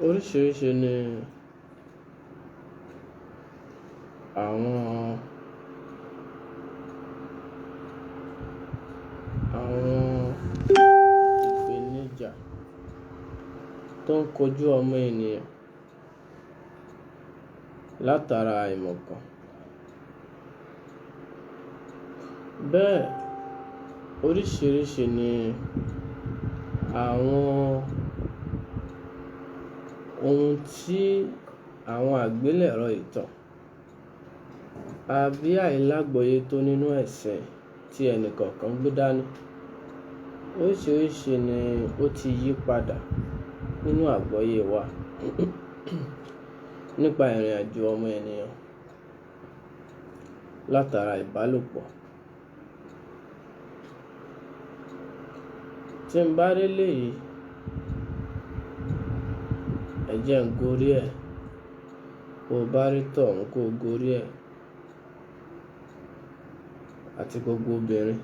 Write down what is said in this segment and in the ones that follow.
Oríṣiríṣi ni àwọn ìpèníjà tó ń kojú ọmọ ènìyàn látara àìmọ̀kan. Bẹ́ẹ̀ oríṣiríṣi ni àwọn ohun tí àwọn àgbélẹ̀rọ ìtàn àbí àìlágbọ́yé tó nínú ẹ̀sìn tí ẹnìkọ̀ọ̀kan gbé dání. Oríṣiríṣi ni ó ti yí padà nínú àgbọ́yé wa nípa ìrìn àjò ọmọ ènìyàn látara ìbálòpọ̀. Tí n bá rí léyìí, ẹ jẹ́ n gorí ẹ̀, bó bá rí tọ̀hún kó gorí ẹ̀, àti gbogbo obìnrin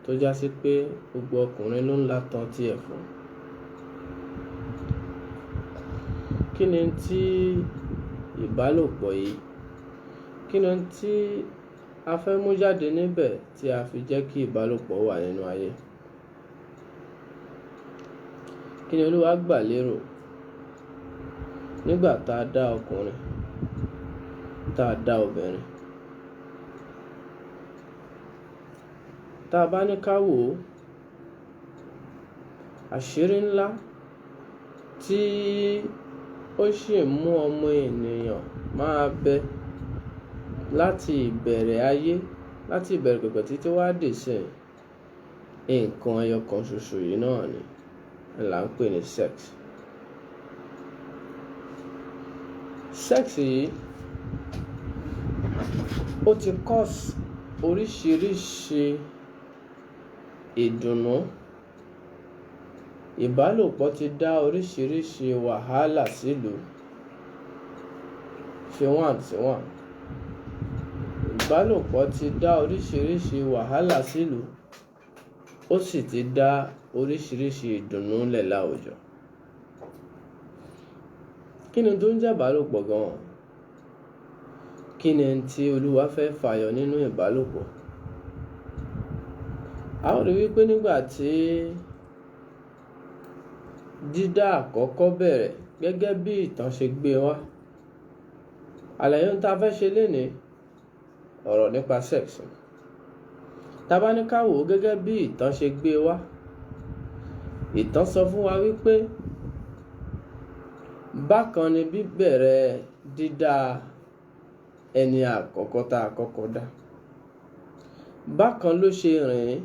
tó já sí pé gbogbo ọkùnrin ló ń látàn tiẹ̀ fún. Kí ni tí ìbálòpọ̀ yìí, kí ni tí a fẹ́ mú jáde níbẹ̀ tí a fi jẹ́ kí ìbálòpọ̀ wà nínú ayé? Kí ni Olúwa gbà lérò nígbà tá a dá ọkùnrin, tá a dá obìnrin? Tá a bá ní ká wò ó, àṣírí ńlá tí ó sì mú ọmọ ènìyàn máa bẹ láti ìbẹ̀rẹ̀ ayé, láti ìbẹ̀rẹ̀ pẹ̀pẹ̀ títí wá dìsìn, nǹkan ẹyọ kan ṣoṣo yìí náà ni là ń pè ní sex. Sex yìí ó ti cause oríṣiríṣi ìdùnnú. Ìbálòpọ̀ ti dá oríṣiríṣi wàhálà sílùú. Ìbálòpọ̀ ti dá oríṣiríṣi wàhálà sílùú, ó sì ti dá oríṣiríṣi ìdùnnú lẹ̀ láwùjọ. Kí ni tó ń jẹ́ ìbálòpọ̀ gan-an? Kí ni tí Olúwa fẹ́ fàyọ nínú ìbálòpọ̀? A ó rí wípé nígbà tí dídá àkọ́kọ́ bẹ̀rẹ̀ gẹ́gẹ́ bí ìtàn ṣe gbé wá, àlàyé ohun tá a fẹ́ ṣe lénìí, ọ̀rọ̀ nípa sex. Tá bá ní ká wò ó gẹ́gẹ́ bí ìtàn ṣe gbé wá, ìtàn sọ fún wa wípé bákan ni bíbẹ̀rẹ̀ dídá ẹni àkọ́kọ́ tá a kọ́kọ́ dá. Bákan ló ṣe rìn,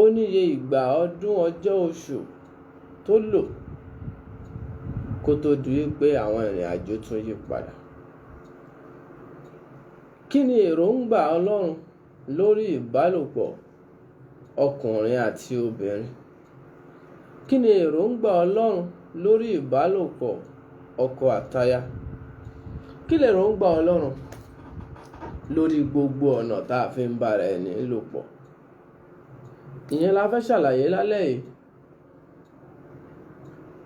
ó níye ìgbà, ọdún, ọjọ́, oṣù tó lò kó tó di wípé àwọn ìrìn àjò tún yí padà. Kí ni èròǹgbà Ọlọ́run lórí ìbálòpọ̀ ọkùnrin àti obìnrin? Kí ni èròǹgbà Ọlọ́run lórí ìbálòpọ̀ ọkọ àtaya? Kí ni èròǹgbà Ọlọ́run lórí gbogbo ọ̀nà tá a fi ń bára ẹni lò pọ̀? Ìyẹn la fẹ́ ṣàlàyé lálẹ́ yìí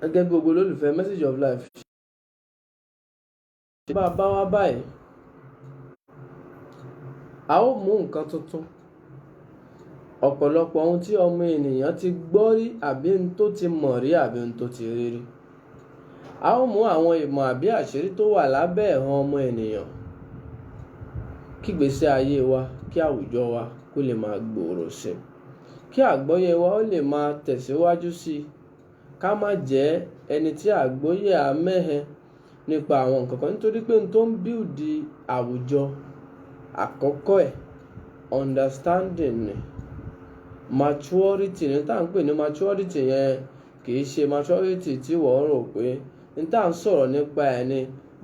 gẹ́gẹ́ bí gbogbo olólùfẹ́ Message of Life. Bá a bá wá báyìí, a ó mú nǹkan tuntun, ọ̀pọ̀lọpọ̀ ohun tí ọmọ ènìyàn ti gbọ́ rí àbí ohun tó ti mọ̀ rí àbí ohun tó ti rí rí. A ó mú àwọn ìmọ̀ àbí àṣírí tó wà lábẹ́ ẹ̀hàn ọmọ ènìyàn kí ìgbésí ayé wa, kí àwùjọ wa kó lè máa gbòòrò sí i, kí àgbọ́yé wa ó lè máa tẹ̀síwájú sí i, ká má jẹ́ ẹni tí àgbọ́yé á mẹ́hẹ nípa àwọn nǹkan kan, nítorí pé ohun tó ń build àwùjọ àkọ́kọ́ ẹ̀ understanding ni, maturity ní tá à ń pè ní maturity yẹn kì í ṣe maturity tí wọ́n rò pé ní tá à ń sọ̀rọ̀ nípa ẹ̀ ni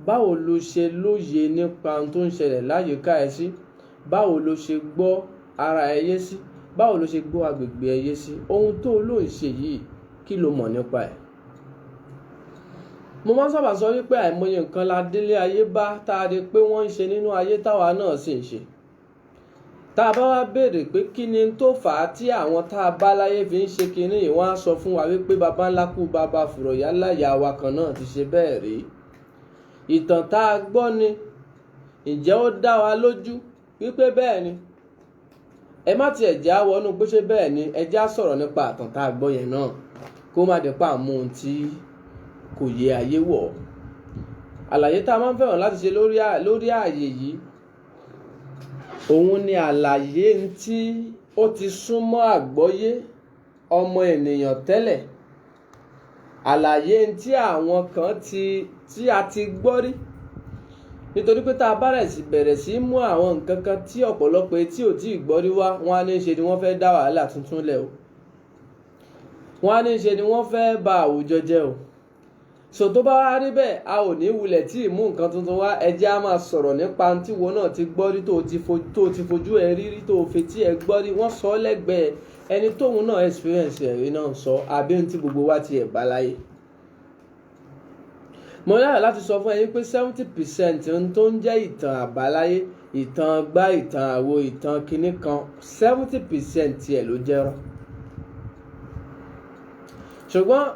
báwo lo ṣe lóye nípa ohun tó ń ṣẹlẹ̀ láyìíká ẹ sí, báwo lo ṣe gbọ́ ara ẹ yé sí, báwo lo ṣe gbọ́ agbègbè ẹ yé sí, ohun tó ló ń ṣe yìí kí lo mọ̀ nípa ẹ̀. Mo máa ń sábà sọ wípé àìmọye nǹkan la délé ayé bá tá a rí pé wọ́n ń ṣe nínú ayé táwa náà sì ń ṣe. tá a bá wá béèrè pé kí ni tó fà á tí àwọn tá a bá láyé fi ń ṣe kinní yìí, wọ́n á sọ fún wa wípé baba ńlá kú baba fùrọ̀ yálà ìyá wa kan náà ti ṣe bẹ́ẹ̀ rí. Ìtàn tá a gbọ́ ni, ǹjẹ́ ó dá wa lójú wípé bẹ́ẹ̀ ni? Ẹ má tiẹ̀ jẹ́ á wọnú pé ṣé bẹ́ẹ̀ ni, ẹ jẹ́ á sọ̀rọ̀ nípa àtàn tá a gbọ́ yẹn náà kó má dé pa àmú ohun tí kò yé ayé wọ̀. Àlàyé tá a máa ń fẹ́ràn láti ṣe lórí ààyè yìí, òun ni àlàyé tí ó ti súnmọ́ àgbọ́yé ọmọ ènìyàn tẹ́lẹ̀, àlàyé tí àwọn kan tí a ti gbọ́ rí. Nítorí pé tá a bá bẹ̀rẹ̀ sí mú àwọn nǹkan kan tí ọ̀pọ̀lọpọ̀ etí ò tí ì gbọ́ rí wá, wọ́n á ní ṣe ni wọ́n fẹ́ dá wàhálà tuntun lẹ̀ o, wọ́n á ní ṣe ni wọ́n fẹ́ ba àwùjọ jẹ́ o. So tó bá wá rí bẹ́ẹ̀, a ò ní wulẹ̀ tí ì mú nǹkan tuntun wá, ẹ jẹ́ á máa sọ̀rọ̀ nípa tí wo náà ti gbọ́ rí, tó ti fojú ẹ rí rí, tó fetí ẹ gbọ́ rí, wọ́n sọ lẹ́gbẹ̀ẹ́ ẹni tóun náà experience ẹ̀rí náà sọ, àbí ohun tí gbogbo wa ti ẹ̀ bá láyé. Mo yára láti sọ fún ẹ̀yin pé 70% ohun tó ń jẹ́ ìtàn àbáláyé, ìtàn gbá, ìtàn àwo, ìtàn kinní kan, 70% tiẹ̀ ló jẹ́rọ́. Ṣùgbọ́n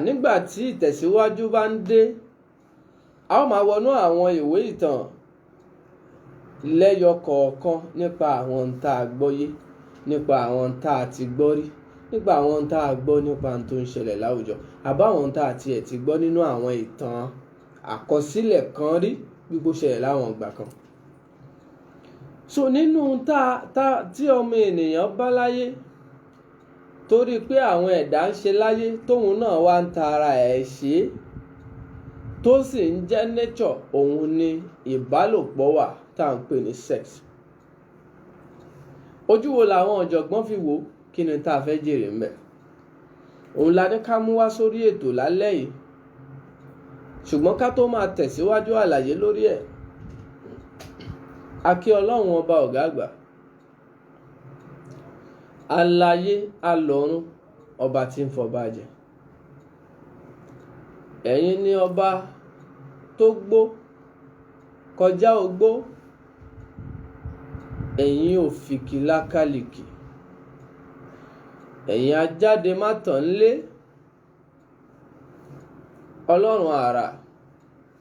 nígbà tí ìtẹ̀síwájú bá ń dé, a ó máa wọnú àwọn ìwé ìtàn lẹ́yọ kọ̀ọ̀kan nípa àwọn ohun tá a gbọ́yé, nípa àwọn ohun tá a ti gbọ́ rí, nípa àwọn ohun tá a gbọ́ nípa ohun tó ń ṣẹlẹ̀ láwùjọ, àbáwọn ohun tá a tiẹ̀ ti gbọ́ nínú àwọn ìtàn àkọsílẹ̀ kan rí gbígbó ṣẹlẹ̀ láwọn ìgbà kan. So nínú tí ọmọ ènìyàn bá láyé, torí pé àwọn ẹ̀dá ń ṣe láyé tóun náà wá ń ta ara ẹ̀ ṣe, tó sì ń jẹ́ nature, òun ni ìbálòpọ̀ wà tá à ń pè ní sex. Ojú wo làwọn ọ̀jọ̀gbọ́n fi wò, kí ni tá a fẹ́ jèrè ńbẹ̀? Òun la ní ká mú wá sórí ètò lálẹ́ yìí. Ṣùgbọ́n ká tó máa tẹ̀síwájú àlàyé lórí ẹ̀, a kí Ọlọ́run ọba ọ̀gá àgbà, aláyé alọ́run, ọba tí ń fọba jẹ. Ẹ̀yin ni ọba tó gbó kọjá ogbó, ẹ̀yin òfìkì lákàlìkì, ẹ̀yin ajáde má tàn lé, Ọlọ́run àrà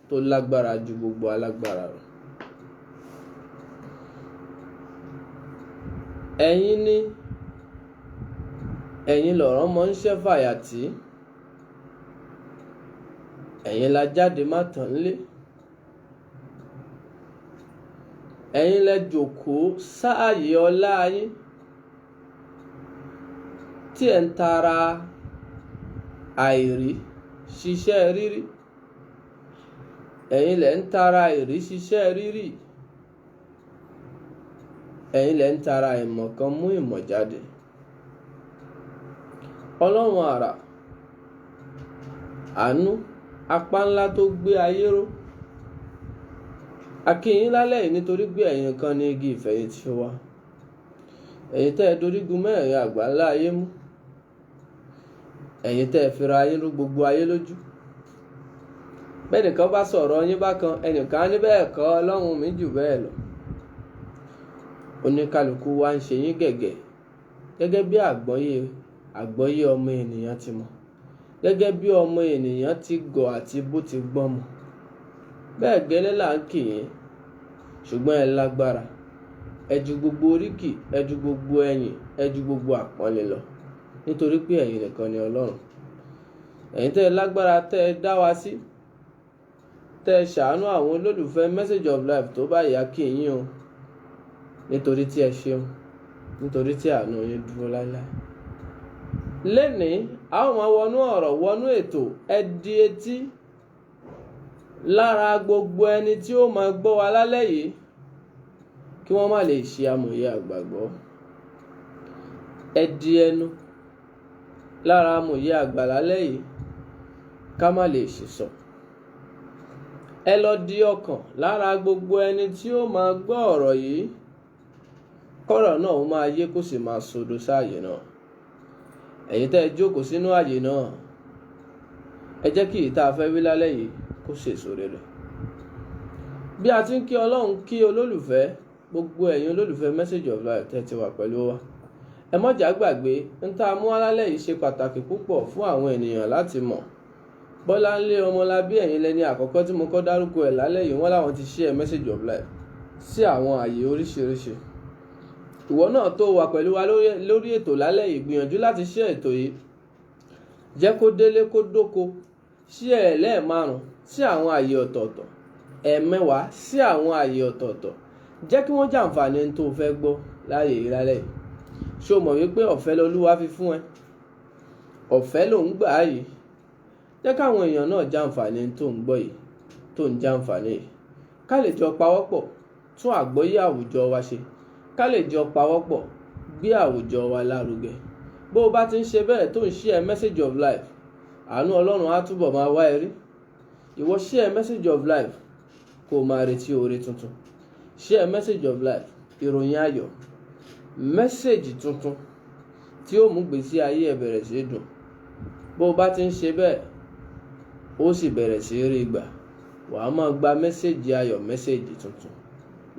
tó lágbára ju gbogbo alágbára lọ. Ẹ̀yin lọ̀rọ̀ mọ́ ń ṣẹ́ fàyàtì, ẹ̀yin la jáde má tàn lé, ẹ̀yin lẹ jókòó sáàyè ọlá yín tí ẹ̀ ń tara àìrí ṣiṣẹ́ rírí, ẹ̀yin lẹ ń tara àìrí ṣiṣẹ́ rírí, ẹ̀yin lẹ ń tara ìmọ̀ kan mú ìmọ̀ jáde. Ọlọ́run àrà, àánú, apá ńlá tó gbé ayé ró, a kí yín lálẹ́ yìí nítorí pé ẹ̀yin kan ní igi ìfẹ̀yìntì wa, ẹ̀yin tẹ́ ẹ dorígun mẹ́rin àgbáńlá ayé mú, ẹ̀yin tẹ́ ẹ fira yín rú gbogbo ayé lójú. Bẹ́nìkan bá sọ̀rọ̀ yín bákan, ẹnìkan á ní bẹ́ẹ̀ kọ́, Ọlọ́run mi jù bẹ́ẹ̀ lọ. Oníkálukú wa ń ṣe yín gẹ́gẹ́ bí àgbọ́yé ọmọ ènìyàn ti mọ̀, gẹ́gẹ́ bí ọmọ ènìyàn ti gọ̀ àti bó ti gbọ́n mọ̀. Bẹ́ẹ̀ gẹ́lẹ́ là ń kì yín, ṣùgbọ́n ẹ lágbára, ẹ ju gbogbo oríkì, ẹ ju gbogbo ẹ̀yìn, ẹ ju gbogbo àpọ́nlé lọ, nítorí pé ẹ̀yin nìkan ni Ọlọ́run. Ẹ̀yin tẹ́ ẹ lágbára, tẹ́ ẹ dá wa sí, tẹ́ ẹ ṣàánú àwọn olólùfẹ́ Message of Life tó bá yá, kí yín o, nítorí tí ẹ ṣeun, nítorí tí àánú yín dúró láéláé. Lénìí a ó máa wọnú ọ̀rọ̀, wọnú ètò, ẹ di etí lára gbogbo ẹni tí ó máa gbọ́ wa lálẹ́ yìí, kí wọ́n má lè ṣe amòye àgbàgbọ́. Ẹ di ẹnu lára amòye àgbà lálẹ́ yìí, ká má lè ṣìsọ. Ẹ lọ di ọkàn lára gbogbo ẹni tí ó máa gbọ́ ọ̀rọ̀ yìí, kọ́rọ̀ náà ó máa yé kó sì máa sodo sáàyè náà. Ẹ̀yin tẹ́ ẹ jókòó sínú àyè náà, ẹ jẹ́ kí ìta fẹ́ wí lálẹ́ yìí kó ṣèso rere. Bí a ti ń kí Ọlọ́run kí olólùfẹ́, gbogbo ẹ̀yin olólùfẹ́ Message of Life tẹ́ ti wà pẹ̀lú wa. Ẹ má jà gbàgbé ń tá a mú alálẹ̀ yìí ṣe pàtàkì púpọ̀ fún àwọn ènìyàn láti mọ̀. Bọ́láńlé Ọmọlábí, ẹ̀yin lẹni àkọ́kọ́ tí mo kọ́ dárúkọ ẹ̀ lálẹ́ yìí, wọ́n láwọn ti share Message of Life sí àwọn àyè oríṣiríṣi. Ìwọ náà tó wà pẹ̀lú wa lórí ètò lálẹ́ yìí, gbìyànjú láti share ètò yìí. Jẹ́ kó délé kó dóko, share ẹ̀ lẹ́ẹ̀márùn-ún sí àwọn àyè ọ̀tọ̀ọ̀tọ̀, ẹ̀ẹ̀mẹ́wàá sí àwọn àyè ọ̀tọ̀ọ̀tọ̀. Jẹ́ kí wọ́n jàǹfààní tó fẹ́ gbọ́ láyè yìí lálẹ́ yìí. Ṣé o mọ̀ wípé ọ̀fẹ́ l'Olúwa fi fún ẹ? Ọ̀fẹ́ ló ń gbà yìí. Jẹ́ káwọn èèyàn náà jàǹfààní tó ń gbọ́ yìí, tó ń jàǹfààní yìí. Ká lè jọ pawọ́pọ̀ tún àgbọ́yé àwùjọ wa ṣe. Ká lè jọ pawọ́pọ̀ gbé àwùjọ wa lárugẹ. Bó o bá ti ń ṣe bẹ́ẹ̀ tó ń share Message of Life, àánú Ọlọ́run á túbọ̀ máa wá ẹ rí. Ìwọ share Message of Life kó o máa retí oore tuntun. Share Message of Life, ìròyìn ayọ̀, mẹ́sẹ̀jì tuntun tí ó mú gbèsè ayé ẹ bẹ̀rẹ̀ sí dùn. Bó o bá ti ń ṣe bẹ́ẹ̀, ó sì bẹ̀rẹ̀ sí rí gbà. Wàá máa gba mẹ́sẹ̀jì ayọ̀, mẹ́sẹ̀jì tuntun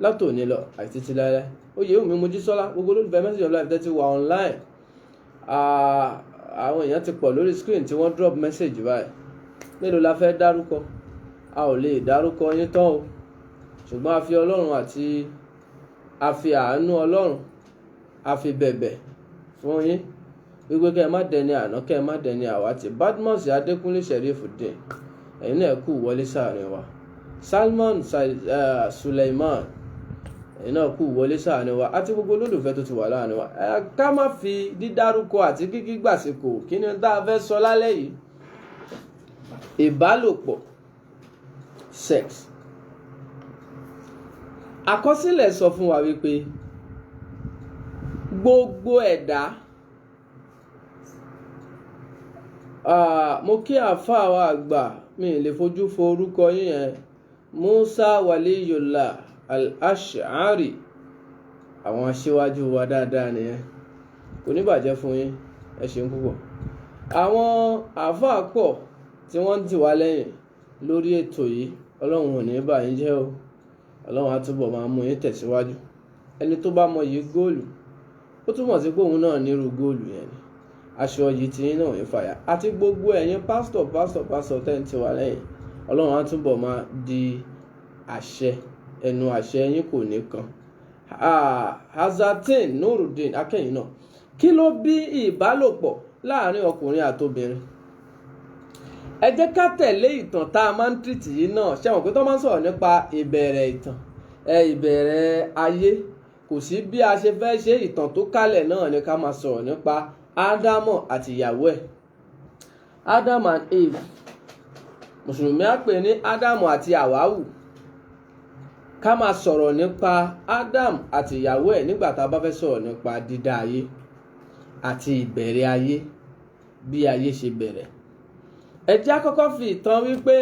látòní lọ àti títí láéláé. Oyèwùmí Mojísọ́lá, gbogbo olólùfẹ́ Message of Life tẹ́tí wà online. Àwọn èèyàn ti pọ̀ lórí screen tí wọ́n drop message báyìí. Mélòó la fẹ́ dárúkọ? A ò lè dárúkọ yín tán o. Ṣùgbọ́n a fi Ọlọ́run àti a fi àánú Ọlọ́run a fi bẹ̀bẹ̀ fún yín wípé kẹ́ ẹ má dẹni àná, kẹ́ ẹ má dẹni àwátì. Badmus Adékúnlé Sherifuddin, ẹ̀yin náà kú wọlé sáàrin wa. Salman Suleiman, ẹ̀yin náà kú wọlé sáàrin wa. Àti gbogbo olólùfẹ́ tó ti wà láàrin wa. Ká má fi dídárúkọ àti kíkí gbàsíkò. Kí ni tá a fẹ́ sọ lálẹ́ yìí? Ìbálòpọ̀, sex. Àkọsílẹ̀ sọ fún wa wípé gbogbo ẹ̀dá, mo kí àfáà wa àgbà, mi lè fojú fo orúkọ yín yẹn, Musa Waliyullah Al-Ash'ari, àwọn aṣíwájú wa dáadáa nìyẹn. Kò ní bàjẹ́ fún yín, ẹ ṣeun púpọ̀. Àwọn àfáà pọ̀ tí wọ́n ti wá lẹ́yìn lórí ètò yìí, Ọlọ́run ò ní bà yín jẹ́ o. Ọlọ́run á túbọ̀ máa mú yín tẹ̀síwájú. Ẹni tó bá mọ yìí góòlù, ó túmọ̀ sí pé òun náà nírú góòlù yẹn ni. Aṣọ yìí tí yín náà ń fàyà. Àti gbogbo ẹ̀yin pásítọ̀ tẹ́ ń ti wá lẹ́yìn, Ọlọ́run á túbọ̀ máa di àṣẹ, ẹnu àṣẹ yín kò ní kan. Hazatin Nurudeen Akẹ́yìn náà, kí ló bí ìbálòpọ̀ láàrin ọkùnrin àtobìnrin? Ẹ jẹ́ ká tẹ̀lé ìtàn tá a máa ń tìrìtì yìí náà. Ṣé àwọn pé tó máa ń sọ̀rọ̀ nípa ìbẹ̀rẹ̀ ìtàn, ìbẹ̀rẹ̀ ayé, kò sí bí a ṣe fẹ́ ṣe ìtàn tó kálẹ̀ náà ni ká máa sọ̀rọ̀ nípa Ádámọ̀ àti ìyàwó ẹ̀. Adam and Eve, Mùsùlùmí á pè ní Ádámù àti Àwáwù. Ká máa sọ̀rọ̀ nípa Adam àti ìyàwó ẹ̀ nígbà tá a bá fẹ́ sọ̀rọ̀ nípa dídá ayé àti ìbẹ̀rẹ̀ ayé, bí ayé ṣe bẹ̀rẹ̀. Ẹ jẹ́ á kọ́kọ́ fi ìtàn wípé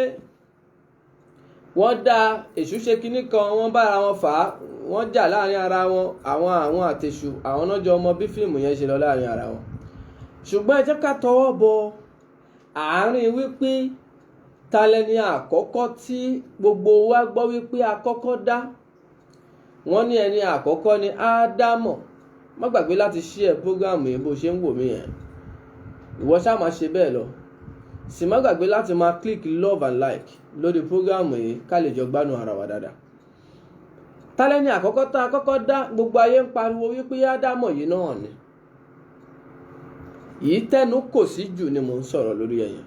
wọ́n dá èṣù ṣe kinní kan, wọ́n bára wọn fà á, wọ́n jà láàrin ara wọn, àwọn àtèṣù, àwọn náà jọ ọmọ bí fíìmù yẹn ṣe lọ láàrin ara wọn. Ṣùgbọ́n ẹ jẹ́ ká tọwọ́ bọ àárín wípé ta lẹni àkọ́kọ́ tí gbogbo wa gbọ́ wípé àkọ́kọ́ dá. Wọ́n ní ẹni àkọ́kọ́ ni Ádámọ̀. Má gbàgbé láti share program yìí bó ṣe ń wò mí yẹn. Ìwọ ṣá máa ṣe bẹ́ẹ̀ lọ. Sì má gbàgbé láti máa click love and like lórí program yìí ká lè jọ gbádùn ara wa dáadáa. Ta lẹni àkọ́kọ́ tá a kọ́kọ́ dá? Gbogbo ayé ń pariwo wípé Ádámọ̀ yìí náà ni. Yìí tẹnu kò sí jù ni mò ń sọ̀rọ̀ lórí ẹ̀yẹn.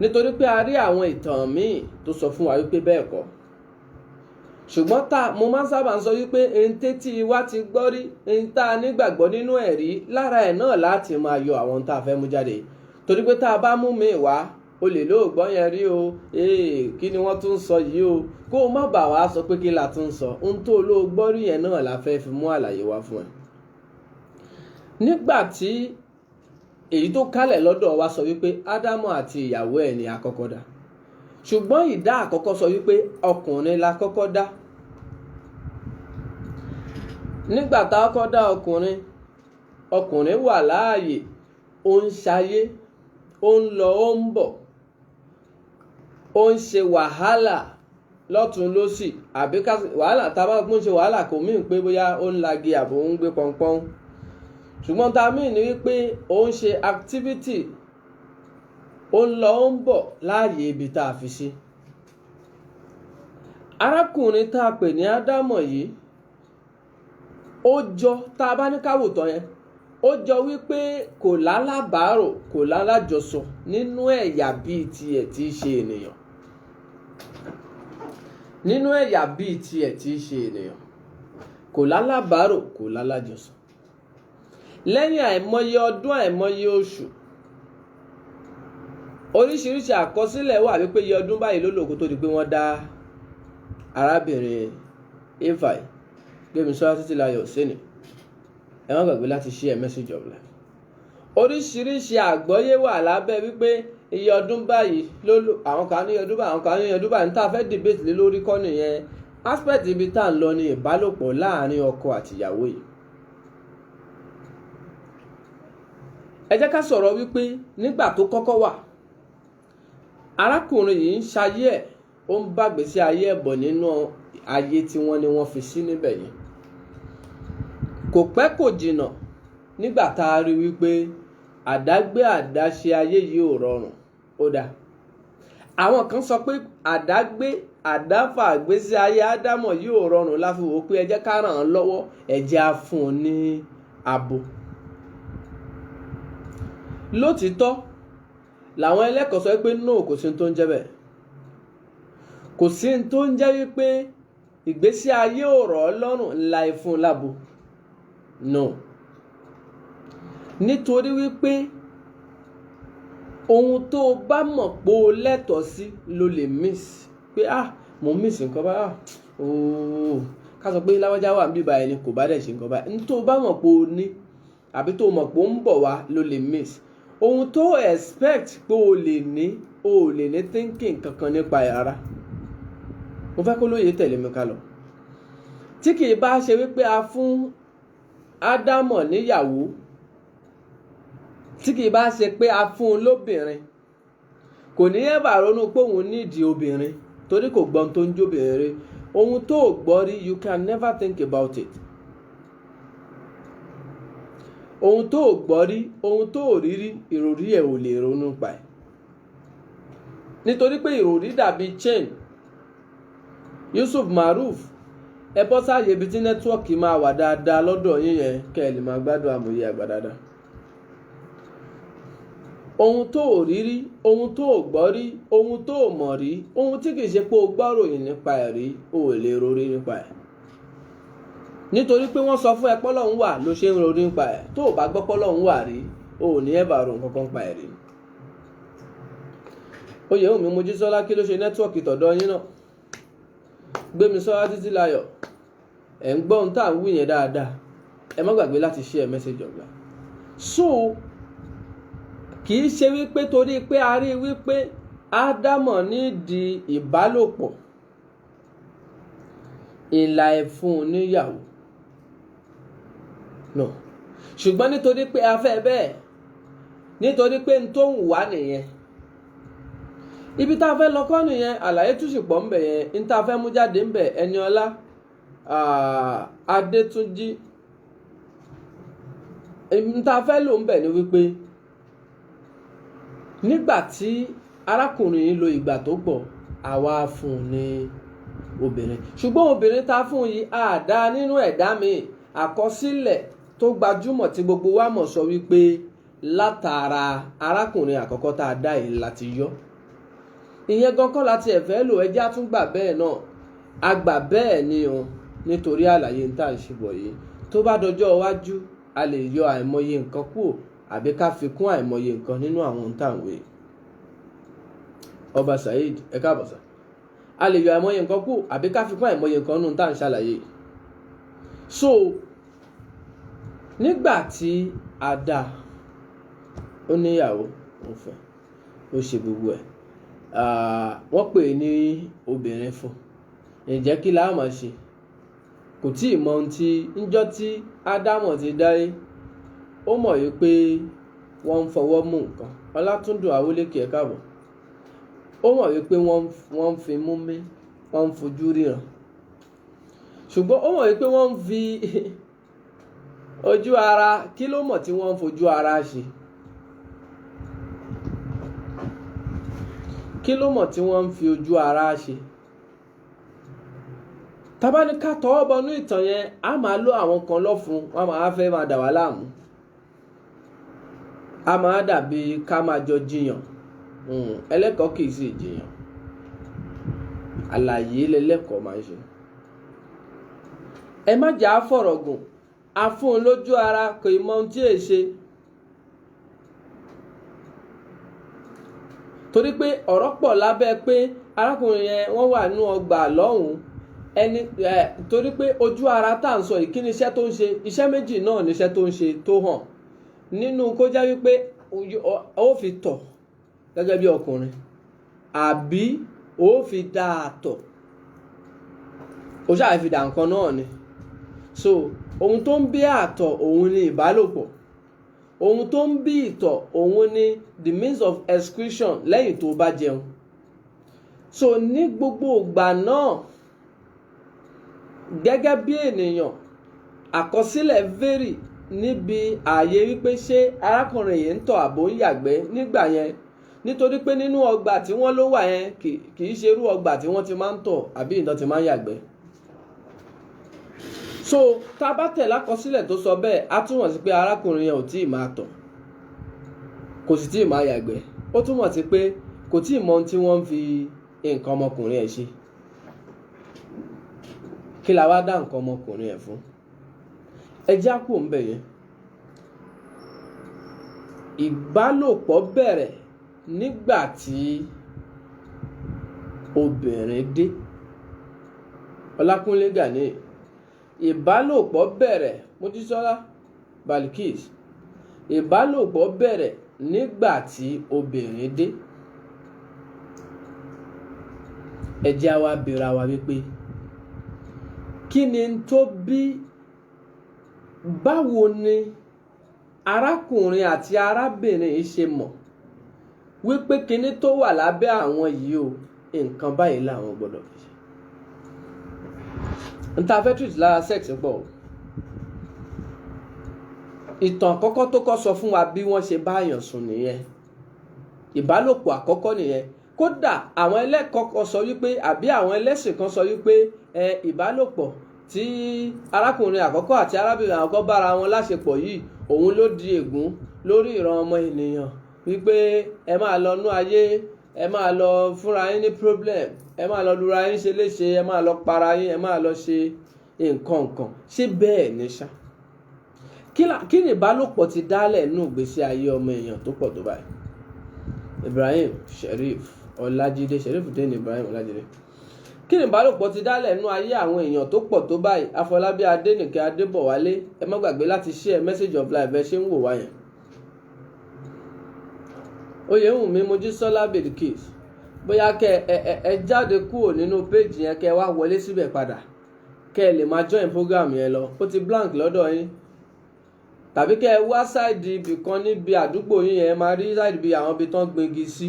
Nítorí pé a rí àwọn ìtàn míì tó sọ fún wa wípé bẹ́ẹ̀ kọ́. Ṣùgbọ́n mo máa ń sábà ń sọ wípé ẹni tétí wa ti gbọ́ rí, ẹni tá a nígbàgbọ́ nínú ẹ̀ rí, lára ẹ̀ náà láti máa yọ àwọn tá a fẹ́ mú jáde. Torí pé tá a bá mú mi wá, o lè lóògbọ́n yẹn rí o, kí ni wọ́n tún sọ yìí o, kó o má bà wá sọ pé kí la tún sọ. Ohun tó olóògbọ́n rí yẹn náà la fẹ́ fi mú àlàyé wá fún ẹ. Nígbà tí èyí tó kálẹ̀ lọ́dọ̀ wa sọ wípé Ádámọ̀ àti ìyàwó ẹ̀ ni àkọ́kọ́ dá. Ṣùgbọ́n ìdá àkọ́kọ́ sọ wípé ọkùnrin la kọ́kọ́ dá. Nígbà tá a kọ́kọ́ dá ọkùnrin wà láàyè, ó ń ṣayé, ó ń lọ, ó ń bọ̀, ó ń ṣe wàhálà lọ́tún lósì àbí wàhálà tá a bá pín ṣe wàhálà kò mí pé bóyá ó ń lagi àbò ń gbé pọ́npọ́n ṣùgbọ́n tá a mí ní wípé ó ń ṣe activity ó ń lọ ó ń bọ̀ láàyè ibi tá a fi sí. arákùnrin tá a pè ní Ádámọ̀ yìí ó jọ tá a bá ní káwò tán yẹn ó jọ wípé kò lálábàárò kò lálájọsọ nínú ẹ̀yà bíi tiẹ̀ tí í ṣe ènìyàn nínú ẹ̀yà bíi tiẹ̀ tí í ṣe ènìyàn kò lálábàárò kò lálájọsọ. lẹ́yìn àìmọye ọdún àìmọye oṣù oríṣiríṣi àkọsílẹ̀ wà wípé iye ọdún báyìí ló lò kó tó di pé wọ́n dá arábìnrin Éfà Gbémisọ́lá Títílayọ̀ Òsénì. ẹ má gbàgbé láti share message of life. oríṣiríṣi àgbọ́yé wà lábẹ́ wípé iye ọdún báyìí ló lò àwọn kan ní ọdún báyìí àwọn kan ní ọdún báyìí ní tá a fẹ́ debate lé lórí kọ́ nìyẹn. aspect ibi tá à ń lọ ní ìbálòpọ̀ láàrin ọkọ àtìyàwó yìí. ẹ jẹ́ ká sọ̀rọ̀ wípé nígbà tó kọ́kọ́ wà arákùnrin yìí ń ṣayé ẹ̀ ó ń bàgbésí ayé ẹ̀ bọ̀ nínú ayé tí wọ́n ní wọ́n fi sí níbẹ̀ yìí. kò pẹ́ kò jìnnà nígbà tá a rí wípé àdágbé àdáṣe ayé yìí ò rọrùn ó dáa. àwọn kan sọ pé àdágbé àdáfà àgbésí ayé Ádámọ̀ yìí ò rọrùn láfi wò ó pé ẹ jẹ́ ká ràn án lọ́wọ́ ẹ jẹ́ á fún un ní abo. lótìítọ́ làwọn ẹlẹ́kọ̀ọ́ sọ pé no kò sí tó ń jẹ́ bẹ́ẹ̀ kò sí tó ń jẹ́ wípé ìgbésí ayé ò rọ̀ ọ́ lọ́rùn ńlá ìfún lábo no nítorí wípé ohun tó o bá mọ̀ pé o lẹ́tọ̀ọ́ sí ló lè miss pé mo miss nǹkan bá ká sọ pé láwájá wà níbí báyìí ni kò bá dẹ̀ ṣe nǹkan báyìí ní tó o bá mọ̀ pé o ní àbí tó o mọ̀ pé o ń bọ̀ wá ló lè miss ohun tó expect pé o lè ní thinking kankan nípa ẹ̀ rárá. mo fẹ́ kó lóye tẹ̀lé mi ká lọ. tí kì í bá ṣe wípé a fún Ádámọ̀ níyàwó tí kì í bá ṣe pé a fún un lóbìnrin kò ní ẹ̀bà ronú pé òun nídìí obìnrin torí kò gbọ́n tó ń jóbìnrin ohun tó gbọ́ rí you can never think about it. ohun tó gbọ́ rí ohun tó rí rí ìròrí ẹ̀ ò lè ronú pa ẹ̀ nítorí pé ìròrí dàbí chain. Yusuf Maruf ẹ bọ́ sáàyè ibi tí nẹ́tíwọ́ọ̀kì máa wà dáadáa lọ́dọ̀ yín yẹn kẹ́ ẹ lè máa gbádùn àmúyẹ àgbà dáadáa. ohun tó rí rí ohun tó gbọ́ rí ohun tó mọ̀ rí ohun tí kìí ṣe pé o gbọ́ ròyìn nípa ẹ̀ rí o ò lè rorí nípa ẹ̀ nítorí pé wọ́n sọ fún ẹ pọ́lọ́hún wà ló ṣe ń rorí nípa ẹ̀ tó o bá gbọ́ pọ́lọ́hún wà rí o ò ní ẹ̀bà ro nǹkan kan pa ẹ̀ rí. Oyèwùnmí Mojísọ́lá kí ló ṣe nẹ́tíwọ́ọ̀kì tọ̀dọ̀ yín náà Gbémisọ́lá Títílayọ̀ ẹ̀ ń gbọ́ ohun tá à ń wí yẹn dáadáa ẹ má gbàgbé láti share message of life. so kì í ṣe wípé torí pé a rí wípé Ádámọ̀ nídìí ìbálòpọ̀ ìlà ẹ̀fún níyàwó no ṣùgbọ́n nítorí pé a fẹ́ bẹ́ẹ̀ nítorí pé n tó ń wà nìyẹn ibi tá a fẹ́ lọ kọ́ nìyẹn àlàyé tún sì pọ̀ ń bẹ̀ yẹn n tá a fẹ́ mú jáde ń bẹ̀ Ẹniọlá Adétúnjí n tá a fẹ́ lò ń bẹ̀ ni wípé nígbà tí arákùnrin yìí lo ìgbà tó pọ̀ àwa fún un ní obìnrin ṣùgbọ́n obìnrin tá a fún yìí àdá nínú ẹ̀dá mi àkọsílẹ̀ tó gbajúmọ̀ tí gbogbo wa mọ̀ sọ wípé látara arákùnrin àkọ́kọ́ tá a dá yìí láti yọ ìyẹn gan kọ́ láti ẹ̀fẹ́ lò ẹjẹ́ àtúngbà bẹ́ẹ̀ náà àgbà bẹ́ẹ̀ ni o nítorí àlàyé ń tà ń ṣe bọ̀ yìí tó bá dọjọ́ iwájú a lè yọ àìmọye nǹkan kúrò àbí ká fi kún àìmọye nǹkan nínú àwọn ohun tá à ń wé. Ọba Saheed ẹ káàbọ̀ sà a lè yọ àìmọye nǹkan kúrò àbí ká fi kún àìmọye nǹkan nínú tá à ń ṣàlàyé. so nígbà tí a dá ó níyàwó ó fẹ́ ó ṣe gbogbo ẹ̀ wọ́n pè ní obìnrin fún ǹjẹ́ kí la máa ṣe kò tí ì mọ ohun tí níjọ́ tí Ádámọ̀ ti dáyé ó mọ̀ yìí pé wọ́n ń fọwọ́ mú nǹkan Ọlátúndùn Awólékè ẹ káàbọ̀ ó mọ̀ wípé wọ́n ń fi mú mí wọ́n ń fojú ríran, ṣùgbọ́n ó mọ̀ wípé wọ́n ń fi ojú ara, kí ló mọ̀ tí wọ́n ń fojú ara ṣe? Kí ló mọ̀ tí wọ́n ń fi ojú ara ṣe? Tábá ní ká tọwọ́ bọnú ìtàn yẹn, a máa lò àwọn kan lọ́fun, wọ́n máa fẹ́ máa dà wá láàmú, a máa dàbí ká máa jọ jiyàn. Ẹlẹ́kọ̀ọ́ kì í sì jiyàn, àlàyé lẹ́lẹ́kọ̀ọ́ máa ń ṣe. Ẹ má jà á fọ̀rọ̀ gùn, a fún un lójú ara, kò ì mọ ohun tí èé ṣe. Torí pé ọ̀rọ̀ pọ̀ lábẹ́ pé arákùnrin yẹn wọ́n wà nínú ọgbà lọ́hùn-ún, torí pé ojú ara tá à ń sọ yìí, kí ni iṣẹ́ tó ń ṣe? Iṣẹ́ méjì náà ni iṣẹ́ tó ń ṣe tó hàn. Nínú kó jẹ́ wípé ó fi tọ̀ gẹ́gẹ́ bí ọkùnrin, àbí ó fi dá àtọ̀, ó ṣáà fi dà nǹkan náà ni. So ohun tó ń bí àtọ̀ òun ni ìbálòpọ̀, ohun tó ń bí ìtọ̀ òun ni the means of excretion lẹ́yìn tó bá jẹun. So ní gbogbo ìgbà náà, gẹ́gẹ́ bí ènìyàn, àkọsílẹ̀ vary níbi ààyè wípé ṣé arákùnrin yìí ń tọ̀ àbò ń yàgbẹ́ nígbà yẹn, nítorí pé nínú ọgbà tí wọ́n ló wà yẹn kì í ṣe irú ọgbà tí wọ́n ti máa ń tọ̀ àbí ìdán ti máa ń yàgbẹ́. So tá a bá tẹ̀ lákọsílẹ̀ tó sọ bẹ́ẹ̀, á túmọ̀ sí pé arákùnrin yẹn ò tíì máa tọ̀, kò sì tíì máa yàgbẹ́. Ó túmọ̀ sí pé kò tíì mọ ohun tí wọ́n ń fi nǹkan ọmọkùnrin ẹ̀ ṣe. Kí la wá dá nǹkan ọmọkùnrin ẹ̀ fún? Ẹ já kúrò ń bẹ̀ yẹn. Ìbálòpọ̀ bẹ̀rẹ̀ nígbà tí obìnrin dé. Ọlákúnlé Gani. Ìbálòpọ̀ bẹ̀rẹ̀, Mojísọ́lá Balikis. Ìbálòpọ̀ bẹ̀rẹ̀ nígbà tí obìnrin dé. Ẹ jẹ́ wá bèèrè wa wípé kí ni tó bí, báwo ni arákùnrin àti arábìnrin yìí ṣe mọ̀ wípé kíní tó wà lábẹ́ àwọn yìí o, nǹkan báyìí làwọn gbọ́dọ̀ fi ṣe. Interfetris lára sex pọ̀. Ìtàn àkọ́kọ́ tó kọ́ sọ fún wa bí wọ́n ṣe bá èèyàn sùn nìyẹn. Ìbálòpọ̀ àkọ́kọ́ nìyẹn. Kódà àwọn ẹlẹ́kọ̀ọ́ sọ wípé, àbí àwọn ẹlẹ́sìn kan sọ wípé ìbálòpọ̀ tí arákùnrin àkọ́kọ́ àti arábìnrin àkọ́kọ́ bára wọn láṣepọ̀ yìí, òun ló di ègún lórí ìran ọmọ ènìyàn, wípé ẹ máa lọ nú ayé, ẹ máa lọ fúnra yín ní problem, ẹ máa lọ lura yín ṣe léṣe, ẹ máa lọ para yín, ẹ máa lọ ṣe nǹkan. Ṣé bẹ́ẹ̀ ni ṣá? Kí ni ìbálòpọ̀ ti dálẹ̀ nínú ìgbésí ayé ọmọ èèyàn tó pọ̀ tó báyìí? Ibrahim Sherif Ọlájídé, Sherifudeen Ibrahim Ọlájídé. Kí ni ìbálòpọ̀ ti dálẹ̀ nínú ayé àwọn èèyàn tó pọ̀ tó báyìí? Afọlábí Adénìkẹ́ Adébọ̀wálé, ẹ má gbàgbé láti share message of life ẹ ṣe ń wò wá yẹn. Oyèwùnmí Mojísọ́lá Balikis, bóyá kẹ ẹ jáde kúrò nínú page yẹn, kẹ wá wọlé síbẹ̀ padà, kẹ lè máa join program yẹn lọ. Ó ti blank lọ́dọ̀ yín. Tàbí kẹ wá side ibì kan níbi àdúgbò yín yẹn, máa rí side ibi àwọn ibi tán gbingi sí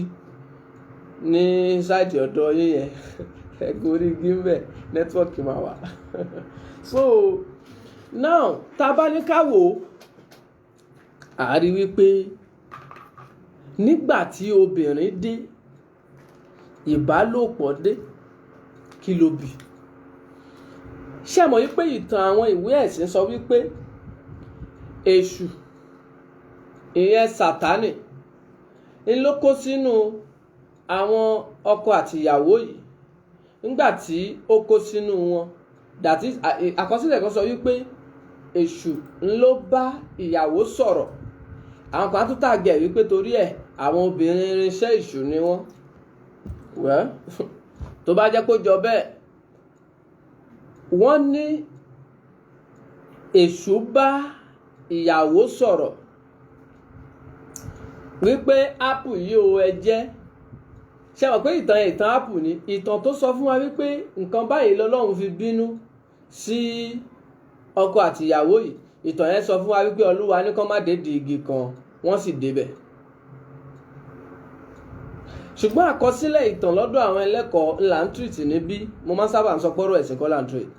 ní side ọ̀dọ̀ yín yẹn. Ẹ̀górí gímbẹ̀ network máa wà. So now tá a bá ní ká wò, a rí wípé nígbà tí obìnrin dé, ìbálòpọ̀ dé, kí ló bí? Ṣé mọ̀ wípé ìtàn àwọn ìwé ẹ̀sìn sọ wípé èṣù, ìyẹn Sátánì, ń ló kó sínú àwọn ọkọ àti ìyàwó yìí. Nígbà tí ó kó sínú wọn, that is, àkọsílẹ̀ kan sọ wípé èṣù ń ló bá ìyàwó sọ̀rọ̀. Àwọn kan tún tàgẹ̀ wípé torí ẹ̀ àwọn obìnrin irinṣẹ́ èṣù ni wọ́n. Well, tó bá jẹ́ kó jọ bẹ́ẹ̀, wọ́n ní èṣù bá ìyàwó sọ̀rọ̀ wípé ápù yìí o ẹ jẹ́. Ṣé mọ̀ pé ìtàn ápù ni ìtàn tó sọ fún wa wípé nǹkan báyìí lọ́lọ́run fi bínú sí ọkọ àti ìyàwó yìí. Ìtàn yẹn sọ fún wa wípé Olúwa ní kó má dé di igi kan, wọ́n sì débẹ̀. ṣùgbọ́n àkọsílẹ̀ ìtàn lọ́dọ̀ àwọn ẹlẹ́kọ̀ọ́ là ń treat níbí, mo máa ń sábà ń sọ pọ́rọ̀ ẹ̀sìn kọ́ là ń treat.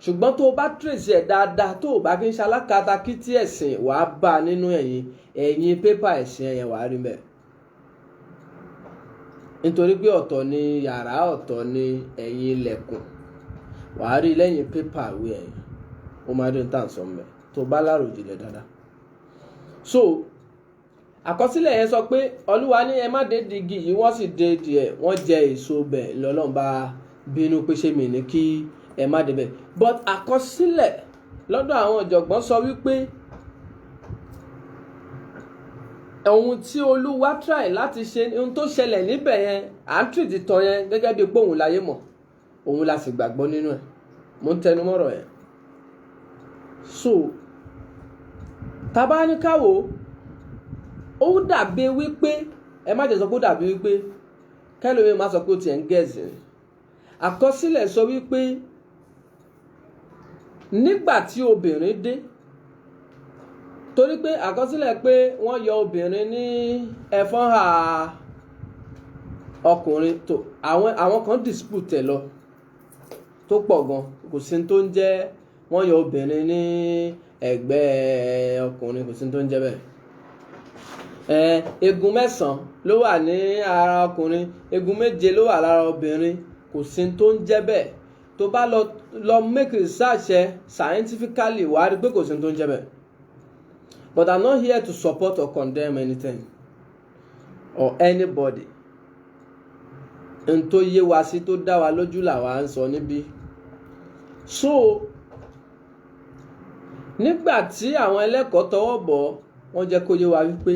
Ṣùgbọ́n tó o bá trace ẹ̀ dáadáa, tó o bá kí ń ṣe alákatakítí ẹ̀sìn, wàá bá a nínú ẹ̀yìn pépà ẹ̀sìn ẹ̀yẹn wàá rí bẹ́ẹ̀. Nítorí pé ọ̀tọ̀ ni yàrá, ọ̀tọ̀ ni ẹ̀yìn ilẹ̀kùn, wàá rí lẹ́yìn pépà ìwé ẹ̀yìn, ó máa rí nǹkan sọ mẹ́ tó bá láròjinlẹ̀ dáadáa. So àkọsílẹ̀ yẹn sọ pé Olúwa ní ẹ má dé igi yìí, wọ́n sì dé díẹ̀, wọ́n jẹ èso bẹ̀, lọ́lọ́run bá bínú pé ṣé mi ní kí ẹ má débẹ̀. But àkọsílẹ̀ lọ́dọ̀ àwọn ọ̀jọ̀gbọ́n sọ wípé ohun tí Olúwa try láti ṣe, ohun tó ṣẹlẹ̀ níbẹ̀ yẹn, à ń treat ìtàn yẹn gẹ́gẹ́ bí pé òun láyé mọ̀, òun la sì gbàgbọ́ nínú ẹ̀. Mo ń tẹnu mọ́rọ̀ yẹn. So tàbá ní káwò, ó dàbí wípé, ẹ má jẹ́ sọ pé ó dàbí wípé kẹ́lómi máa sọ pé ó ti ẹ̀ ń gẹ̀ẹ́sì. Àkọsílẹ̀ sọ wípé nígbà tí obìnrin dé, torí pé àkọsílẹ̀ pé wọ́n yọ obìnrin ní ẹ̀fọ́nhà ọkùnrin, tó àwọn kan dispute lọ tó pọ̀ gan, kò sí tó ń jẹ́ wọ́n yọ obìnrin ní ẹ̀gbẹ́ ọkùnrin, kò sí tó ń jẹ́ bẹ́ẹ̀. Egun 9 ló wà ní ara ọkùnrin, egun 7 ló wà lára obìnrin, kò sí tó ń jẹ́ bẹ́ẹ̀. Tó bá lọ make research scientifically, wàá rí pé kò sí tó ń jẹ́ bẹ́ẹ̀. But I'm not here to support or condemn anything or anybody. N tó yé wa sí, tó dá wa lójú làwa ń sọ níbí. So nígbà tí àwọn ẹlẹ́kọ̀ọ́ tọwọ́ bọ̀, wọ́n jẹ́ kó yé wa wípé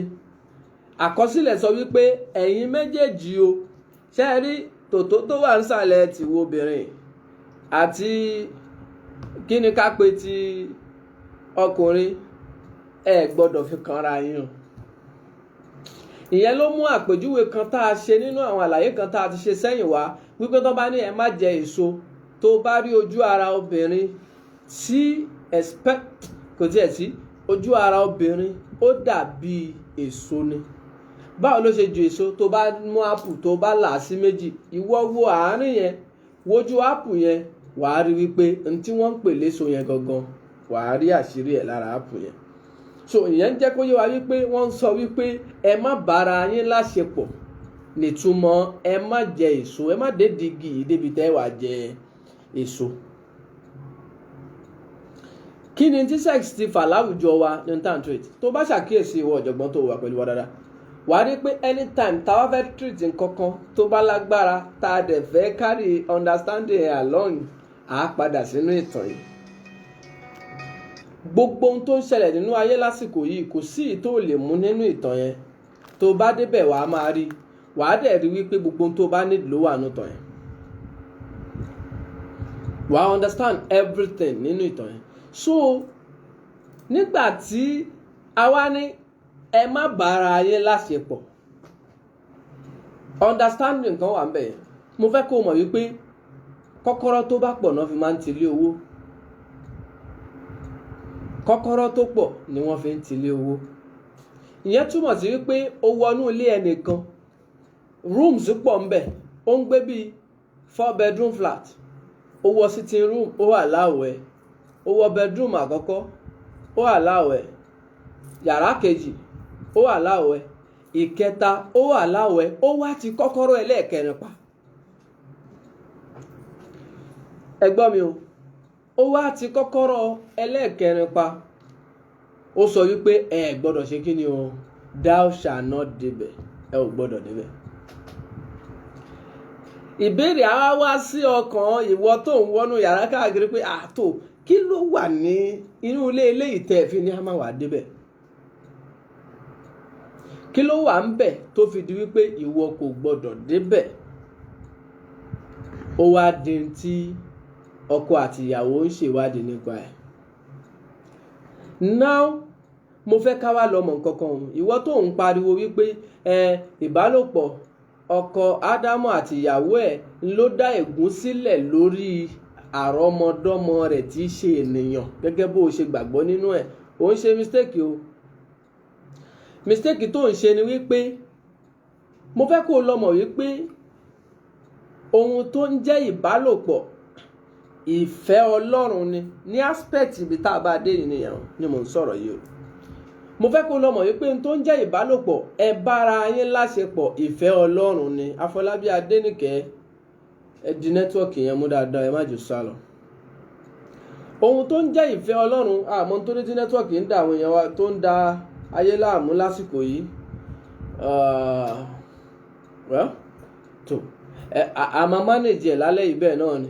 àkọsílẹ̀ sọ wípé ẹ̀yin méjèèjì o, ṣé ẹ rí tòtó tó wà nísàlẹ̀ tìwọ obìnrin àti kí ni ká pè ti ọkùnrin, ẹ gbọ́dọ̀ fi kanra yín o. Ìyẹn ló mú àpèjúwe kan tá a ṣe nínú àwọn àlàyé kan tá a ti ṣe sẹ́yìn wá, wípé tó bá ní ẹ má jẹ èso, tó bá rí ojú ara obìnrin tí kò tiẹ̀ sí ojú ara obìnrin, ó dàbí èso ni. Báwo ló ṣe ju èso? Tó bá mú ápù tó bá là á sí méjì, ìwọ wo àárín yẹn, wojú ápù yẹn, wàá rí wípé n tí wọ́n ń pè léso yẹn gangan, wàá rí àṣírí ẹ̀ lára ápù yẹn. So ìyẹn jẹ́ kó yé wa wípé wọ́n ń sọ wípé ẹ má bára yín láṣepọ̀, nìtumọ̀ ẹ má jẹ èso, ẹ má dé igi yìí débi tẹ́ wàá jẹ èso. Kí ni tí sex ti fà láwùjọ wa ní tantrate? Tó bá ṣàkíyèsí ìwọ ọ̀jọ̀gbọ́n tó wà pẹ̀lú wa dáadáa, wàá rí pé anytime tá a bá fẹ́ treat nǹkankan tó bá lágbára, tá a dẹ̀ fẹ́ carry understanding along, à á padà sínú ìtàn yìí. Gbogbo ohun tó ń ṣẹlẹ̀ nínú ayé lásìkò yìí, kò sí ìyí tó lè mú nínú ìtàn yẹn. Tó bá débẹ̀ wàá máa rí, wàá dẹ̀ rí wípé gbogbo ohun tó bá need ló wà nínú ìtàn yẹn. Wàá understand everything nínú ìtàn yẹn. So nígbà tí a wá ní ẹ má bára yín láṣepọ̀, understanding kan wà ńbẹ̀ yẹn. Mo fẹ́ kó mọ̀ wípé kọ́kọ́rọ́ tó bá pọ̀ náà fi máa ń tilé owó. Kọ́kọ́rọ́ tó pọ̀ ni wọ́n fi ń tilé owó. Ìyẹn túmọ̀ sí wípé ó wọnú ilé ẹnìkan, rooms pọ̀ ńbẹ̀, ó ń gbé bíi 4 bedroom flat, ó wọ sitting room, ó wà láwẹ̀, ó wọ bedroom àkọ́kọ́, ó wà láwẹ̀, yàrá kejì, ó wà láwẹ̀, ìkẹta, ó wà láwẹ̀, ó wá ti kọ́kọ́rọ́ ẹlẹ́ẹ̀kẹrin pa. Ẹ gbọ́ mi o, ó wá ti kọ́kọ́rọ́ ẹlẹ́ẹ̀kẹrin pa. Ó sọ wípé ẹ gbọ́dọ̀ ṣe kí ni o, thou shall not débẹ̀, ẹ ò gbọ́dọ̀ débẹ̀. Ìbéèrè á wá sí ọkàn ìwọ tó ń wọnú yàrá káàkiri pé àtò kí ló wà ní inú ilé eléyìí tẹ́ fi ní a máa wà débẹ̀? Kí ló wà ń bẹ̀ tó fi di wípé ìwọ kò gbọ́dọ̀ débẹ̀? Ó wá di tí ọkọ àti ìyàwó ń ṣèwádìí nípa ẹ̀. Now mo fẹ́ ká wá lọ mọ̀ nǹkan kan. Ìwọ tó ń pariwo wípé ìbálòpọ̀ ọkọ Ádámù àti ìyàwó ẹ̀ ló dá ègún sílẹ̀ lórí àrọ́mọdọ́mọ rẹ̀ tí í ṣe ènìyàn gẹ́gẹ́ bó o ṣe gbàgbọ́ nínú ẹ̀, ó ń ṣe mistake o. Mistake tó ń ṣe ni wípé mo fẹ́ kó o lọ mọ̀ wípé ohun tó ń jẹ́ ìbálòpọ̀ ìfẹ́ Ọlọ́run ni ní aspect ibi tá a bá dé nìyẹn ni mò ń sọ̀rọ̀ yìí o. Mo fẹ́ kó o lọ mọ̀ wípé ohun tó ń jẹ́ ìbálòpọ̀ ẹ bára yín láṣepọ̀ ìfẹ́ Ọlọ́run ni. Afọlábí Adénìkẹ́ ẹ di nẹ́tíwọ́ọ̀kì yẹn mú dáadáa, ẹ má jù sá lọ. Ohun tó ń jẹ́ ìfẹ́ Ọlọ́run àmọ́ tó ní tí nẹ́tíwọ́ọ̀kì ń da àwọn èèyàn wa tó ń da ayé láàmú lásìkò yìí. A máa manage ẹ̀ lálẹ́ yìí bẹ́ẹ̀ náà ni.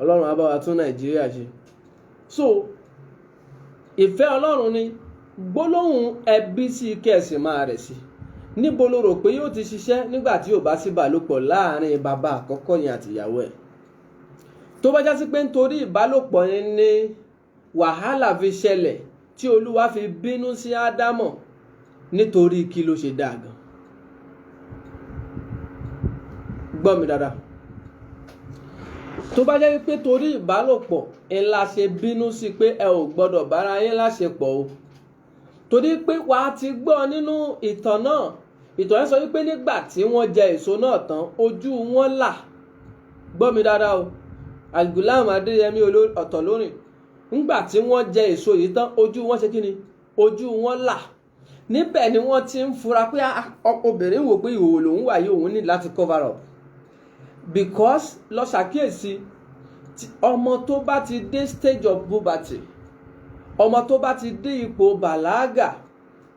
Ọlọ́run á bá wa tún Nàìjíríà ṣe. So ìfẹ́ Ọlọ́run ni gbólóhùn ẹbí sí kẹ̀sì máa rẹ̀ sí. Níbo lo rò pé yóò ti ṣiṣẹ́ nígbà tí ò bá sí ìbálòpọ̀ láàrin bàbá àkọ́kọ́ yẹn àti ìyàwó ẹ̀? Tó bá já sí pé nítorí ìbálòpọ̀ yẹn ni wàhálà fi ṣẹlẹ̀ tí Olúwa fi bínú sí Ádámọ̀, nítorí kí ló ṣe dáa gan? Gbọ́ mi dáadáa. Tó bá jẹ́ wípé torí ìbálòpọ̀ ńlá ṣe bínú sí pé ẹ ò gbọ́dọ̀ bára yín láṣepọ̀ o, torí pé wàá ti gbọ́ nínú ìtàn náà. Ìtàn yẹn sọ wípé nígbà tí wọ́n jẹ èso náà tán ojú wọn là. Gbọ́ mi dáadáa o. Al-Gulam Adéyẹmí Ọ̀tọ̀lórin, nígbà tí wọ́n jẹ èso yìí tán ojú wọn ṣe kí ni? Ojú wọn là. Níbẹ̀ ni wọ́n ti ń fura pé obìnrin wò pé ìhòòhò lòun wà yìí, òun ní láti cover up. Because lọ ṣàkíyèsí ọmọ tó bá ti dé stage of puberty, ọmọ tó bá ti dé ipò bàlágà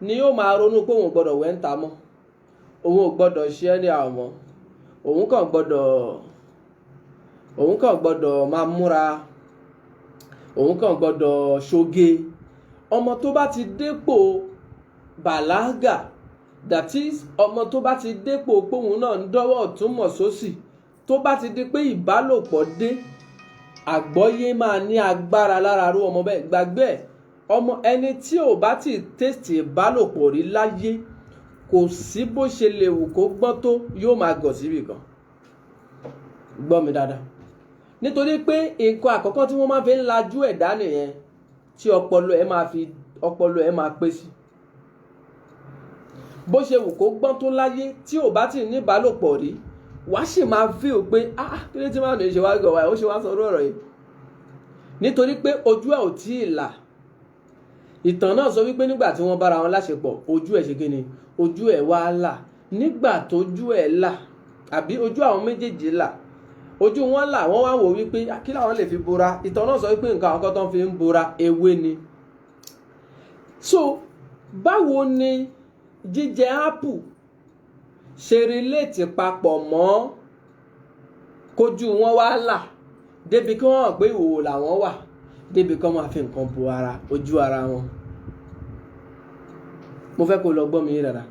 ni yóò máa ronú pé òun ò gbọ́dọ̀ wẹ̀ ń ta mọ́, òun ò gbọ́dọ̀ ṣe ẹni àwọn ọmọ, òun kàn gbọ́dọ̀ máa múra, òun kàn gbọ́dọ̀ ṣoge. Ọmọ tó bá ti dépò bàlágà, that is ọmọ tó bá ti dépò pé òun náà ń dọ́wọ́ ọ̀tún mọ̀ sósì, tó bá ti di pé ìbálòpọ̀ dé, àgbọ́yé máa ní agbára lára rú ọmọ bẹ́ẹ̀. Gbàgbé ẹ̀, ọmọ ẹni tí ò bá ti tẹ́sítì ìbálòpọ̀ rí láyé, kò sí bó ṣe lè wù kó gbọ́n tó, yóò máa gọ̀ síbì kan. Gbọ́ mi dáadáa. Nítorí pé nǹkan àkọ́kọ́ tí wọ́n máa fi ń lajú ẹ̀dá nìyẹn, tí ọpọlọ ẹ̀ máa pé sí. Bó ṣe wù kó gbọ́n tó láyé, tí ò bá ti ní ìbálòpọ̀ rí, wàá sì máa feel pé kí ló ti máa ní ṣe wá gọ̀ wá, ó ṣe wá sọ ọ̀rọ̀ yìí. Nítorí pé ojú ẹ̀ ò tí ì là. Ìtàn náà sọ wípé nígbà tí wọ́n bára wọn láṣepọ̀, ojú ẹ̀ ṣe kí ni? Ojú ẹ̀ wá là. Nígbà tójú ẹ̀ là, àbí ojú àwọn méjèèjì là, ojú wọn là, wọ́n wá wò wípé kí làwọn lè fi bora. Ìtàn náà sọ wípé nǹkan àkọ́kọ́ tó ń fi ń bora ewé ni. So báwo ni jíjẹ apple ṣe relate papọ̀ mọ́ kójú wọn wá là, débi kí wọ́n hàn pé ìhòòhò làwọn wà, débi kí wọ́n máa fi nǹkan bo ojú ara wọn? Mo fẹ́ kó lọ gbọ́ mi dáadáa.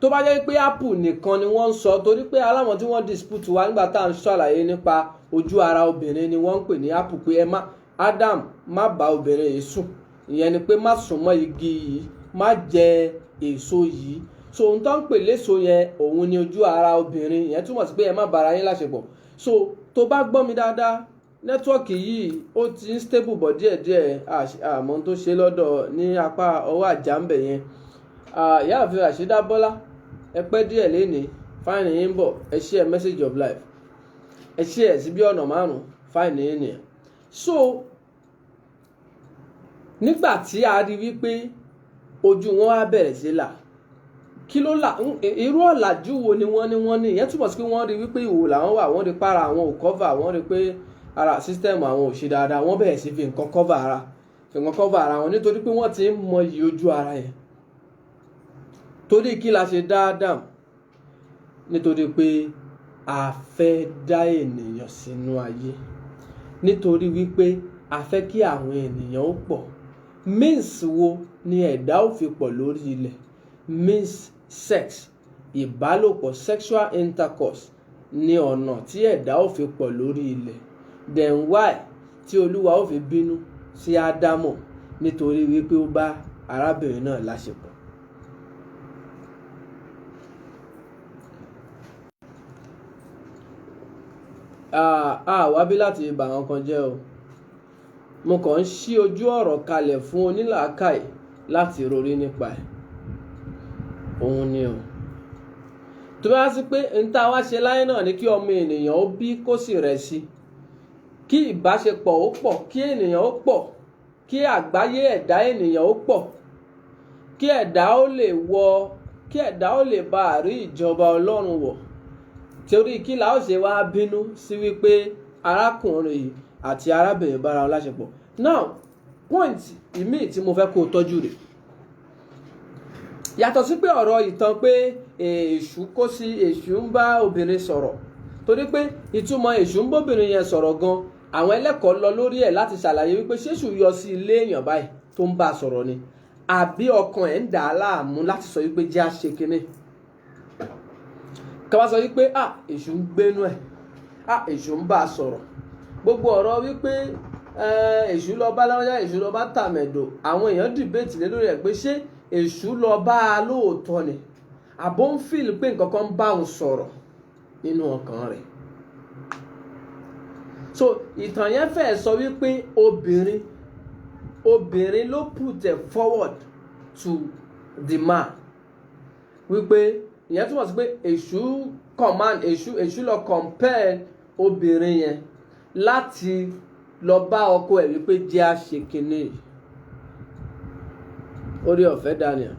Tó bá jẹ́ pé apple nìkan ni wọ́n ń sọ, torí pé aláwọn tí wọ́n dispute wa nígbà tá à ń ṣàlàyé nípa ojú ara obìnrin ni wọ́n ń pè ní apple, pé Adam má bá obìnrin yìí sùn, ìyẹn ni pé má sùn mọ́ igi yìí, má jẹ èso yìí. So ohun tó ń pè léso yẹn, òun ni ojú ara obìnrin. Ìyẹn túmọ̀ sí pé ẹ má bára yín láṣepọ̀. So tó bá gbọ́ mi dáadáa, nẹ́tíwọ́ọ̀kì yìí ó ti ń stable bọ̀ díẹ̀díẹ̀, àmọ́ tó ṣe lọ́dọ̀ ní apá ọwọ́ àjàmbẹ̀ yẹn. Ìyáàfin Rashida Bọ́lá, ẹ pẹ́ díẹ̀ lénìí, fáìnì yín bọ̀, ẹ share message of life, ẹ share sí bí ọ̀nà 5, fáìnì yín nìyẹn. So nígbà tí a rí wípé ojú wọn wá bẹ̀rẹ̀ sí là, kí ló là? Irú ọ̀làjú wo ni wọ́n ní? Ìyẹn túmọ̀ sí pé wọ́n rí wípé ìhòòhò làwọn wà, wọ́n rí para àwọn ò cover, wọ́n rí pé ara system àwọn ò ṣe dáadáa, wọ́n bẹ̀rẹ̀ sí fi nǹkan cover ara wọn, nítorí pé wọ́n ti ń mọyì ojú ara yẹn. Torí kí la ṣe dá Adam? Nítorí pé a fẹ́ dá ènìyàn sínú ayé, nítorí wípé a fẹ́ kí àwọn ènìyàn ó pọ̀. Means wo ni ẹ̀dá ó fi pọ̀ lórí ilẹ̀? Means sex, ìbálòpọ̀, sexual intercourse ni ọ̀nà tí ẹ̀dá ó fi pọ̀ lórí ilẹ̀. Then why tí Olúwa ó fi bínú sí Ádámọ̀? Nítorí wípé ó bá arábìnrin náà láṣepọ̀. Wá bí láti bà wọn kan jẹ́ o. Mo kàn ń ṣí ojú ọ̀rọ̀ kalẹ̀ fún onílàákàyè láti rorí nípa ẹ̀. Òun ni o. tó bá sí pé n tá wá ṣe láyé náà ni kí ọmọ ènìyàn ó bí kó sì rẹ̀ sí, kí ìbáṣepọ̀ ó pọ̀, kí ènìyàn ó pọ̀, kí àgbáyé ẹ̀dá ènìyàn ó pọ̀, kí ẹ̀dá ó lè bá rí ìjọba Ọlọ́run wọ̀. Torí kí la ó ṣe wá bínú sí wípé arákùnrin yìí àti arábìnrin bára wọn láṣepọ̀. Now point ìmíì tí mo fẹ́ kó o tọ́jú rẹ̀, yàtọ̀ sí pé ọ̀rọ̀ ìtàn pé èṣù ń bá obìnrin sọ̀rọ̀, torí pé ìtumọ̀ èṣù ń bóbìnrin yẹn sọ̀rọ̀ gan, àwọn ẹlẹ́kọ̀ọ́ lọ lórí ẹ̀ láti ṣàlàyé wípé ṣéṣù yọ sí ilé èèyàn báyìí tó ń bá a sọ̀rọ̀ ni, àbí ọkàn ẹ̀ ń dà á láàmú láti sọ wípé jẹ́ àṣẹ kínní. ká wá sọ wípé èṣù ń gbénú ẹ̀, èṣù ń bá a sọ̀rọ̀. Gbogbo ọ̀rọ̀ wípé èṣù lọ bá láwọ́já, èṣù lọ bá tàmẹ̀dò, àwọn èèyàn dìbẹ́tì lé lórí ẹ̀ pé ṣé èṣù lọ bá a lóòótọ́ ni, àbó ń fìlì pé nǹkan kan bá òun sọ̀rọ̀ nínú ọkàn rẹ̀. So ìtàn yẹn fẹ́ sọ wípé obìnrin ló put it forward to the man, wípé ìyẹn túmọ̀ sí pé èṣù lọ compel obìnrin yẹn láti lọ bá ọkọ ẹ̀ wípé jẹ́ àṣekínní. Orí ọ̀fẹ́ Daniel,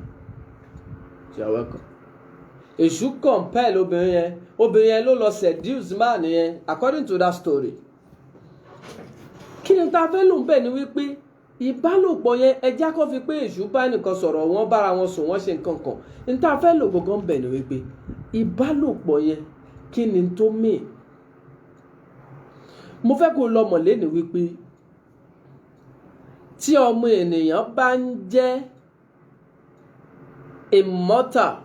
you are welcome. Èṣù compel obìnrin yẹn ló lọ seduce man yẹn according to that story. Kí ni ta fẹ́ lò ń bẹ̀ ni wípé ìbálòpọ̀ yẹn ẹja kọ́ fi pé èṣù bá nìkan sọ̀rọ̀, wọ́n bára wọn sùn, wọ́n ṣe nǹkan kan. Ní ta fẹ́ lò gbogbo ń bẹ̀ ni wípé ìbálòpọ̀ yẹn kí ni tó mì. Mo fẹ́ kó lọ mọ̀ lẹ́nu wípé tí ọmọ ènìyàn bá ń jẹ́ immortal,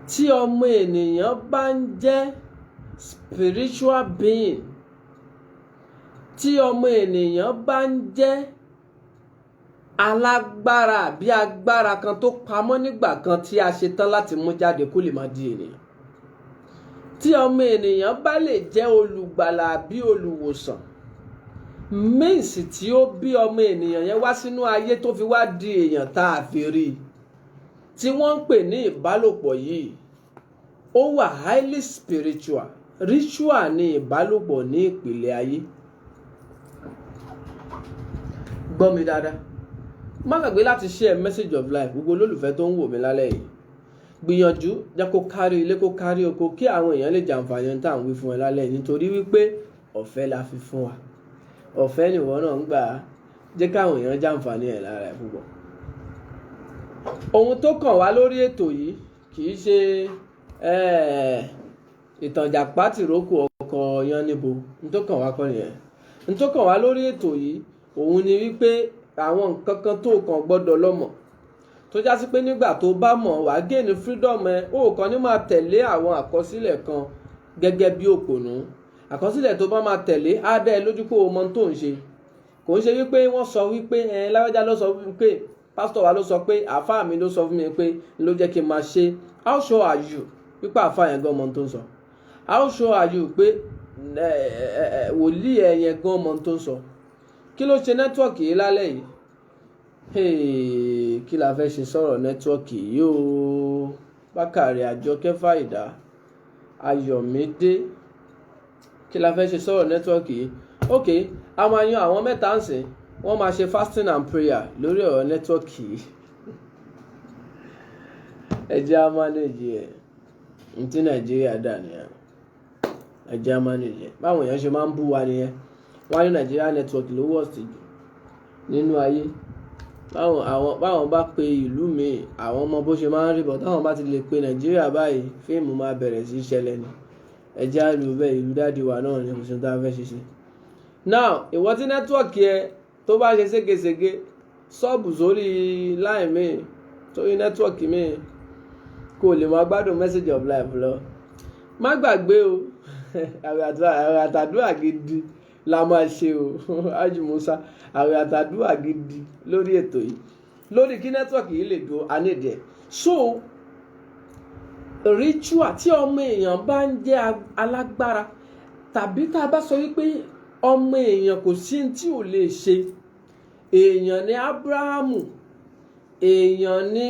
tí ọmọ ènìyàn bá ń jẹ́ spiritual being, tí ọmọ ènìyàn bá ń jẹ́ alágbára àbí agbára kan tó pamọ́ nígbà kan tí a ṣe tán láti mú jáde kó lè máa di ènìyàn, tí ọmọ ènìyàn bá lè jẹ́ olùgbàlà àbí olùwòsàn, míǹsì tí ó bí ọmọ ènìyàn yẹn wá sínú ayé tó fi wá di èèyàn tá a fi rí i, tí wọ́n ń pè ní ìbálòpọ̀ yìí, ó wà highly spiritual. Ritual ni ìbálòpọ̀ ní ìpìlẹ̀ ayé. Gbọ́ mi dáadáa, má gbàgbé láti share message of life. Gbogbo olólùfẹ́ tó ń wò mí lálẹ́ yìí, gbìyànjú jẹ́ kó kárí ilé kó kárí oko, kí àwọn èèyàn lè jàǹfààní tá à ń wí fún ẹ lálẹ́ yìí, nítorí wípé ọ̀fẹ́ la fi fún wa, ọ̀fẹ́ nìwọ náà ń gbà á, jẹ́ káwọn èèyàn jàǹfààní ẹ̀ lára ẹ̀ púpọ̀. Ohun tó kàn wá lórí ètò yìí kì í ṣe ìtànjàpá tìrókò ọkọ̀ Yáníbo, n tó kàn wá kọ́ nìyẹn. N tó kàn wá lórí ètò yìí òun ni wípé àwọn nǹkan kan tó kàn gbọ́dọ̀ lọ́mọ̀, tó já sí pé nígbà tó bá mọ̀ wàá gain freedom ẹ, ó kàn ní máa tẹ̀lé àwọn àkọsílẹ̀ kan gẹ́gẹ́ bí òpònú. Àkọsílẹ̀ tó bá máa tẹ̀lé á dá ẹ lójú pé o mọ tó ń ṣe. Kò ń ṣe wípé wọ́n sọ wípé láwájá ló sọ wípé pásítọ̀ wa ló sọ pé àáfàá mi ló sọ fún mi pé ló jẹ́ kí n máa ṣe. How sure are you wípé àáfàá yẹn gan mọ tó ń sọ? How sure are you pé wòlíì ẹ yẹn gan mọ tó ń sọ? Kí ló ṣe nẹ́tíwọ̀kì yìí lálẹ́ yìí? Kí la fẹ́ ṣe sọ̀rọ̀ nẹ́tíwọ̀kì yìí o? Bákàrẹ̀ Àjọkẹ́ Fáìdá, Ayọ̀mídé, kí la fẹ́ ṣe sọ̀rọ̀ nẹ́tíwọ̀kì yìí? Ok, a máa yan àwọn mẹ́ta ń sìn, wọ́n máa ṣe fasting and prayer lórí ọ̀rọ̀ nẹ́tíwọ̀kì yìí. Ẹ jẹ́ á manage ẹ̀, ní tí Nàìjíríà dà nìyẹn. Ẹ jẹ́ á manage ẹ̀. Báwọn èèyàn ṣe máa ń bú wa nìyẹn. Wọ́n á ní Nàìjíríà nẹ́tíwọ̀kì ló worst jù nínú ayé. Báwọn bá pe ìlú míì, àwọn ọmọ bó ṣe máa ń rí bọ̀, táwọn bá ti lè pe Nàìjíríà báyìí, fíìmù máa bẹ̀rẹ̀ sí í ṣẹlẹ̀ ni. Ẹ jẹ́ á lù bẹ́ẹ̀, ìlú dáàdi wa náà ni kò sí tá a fẹ́ ṣe. Now ìwọ tí nẹ́tíwọ̀kì ẹ tó bá ṣe ségesège, sọ́ọ̀bù sórí line mi, sórí nẹ́tíwọ̀kì mi, kó lè máa gbádùn message of life lọ. Má gbàgbé o, àwẹ̀ àtàdúrà gidi la máa ṣe o. Ájì Musa, àwẹ̀ àtàdúrà gidi lórí ètò yìí, lórí kí nẹ́tíwọ̀kì yìí lè dúró, a ní ìdí ẹ̀. So ritual tí ọmọ èèyàn bá ń jẹ́ alágbára, tàbí tá a bá sọ wípé ọmọ èèyàn kò sí tí ò lè ṣe, èèyàn ní Abrahamu, èèyàn ní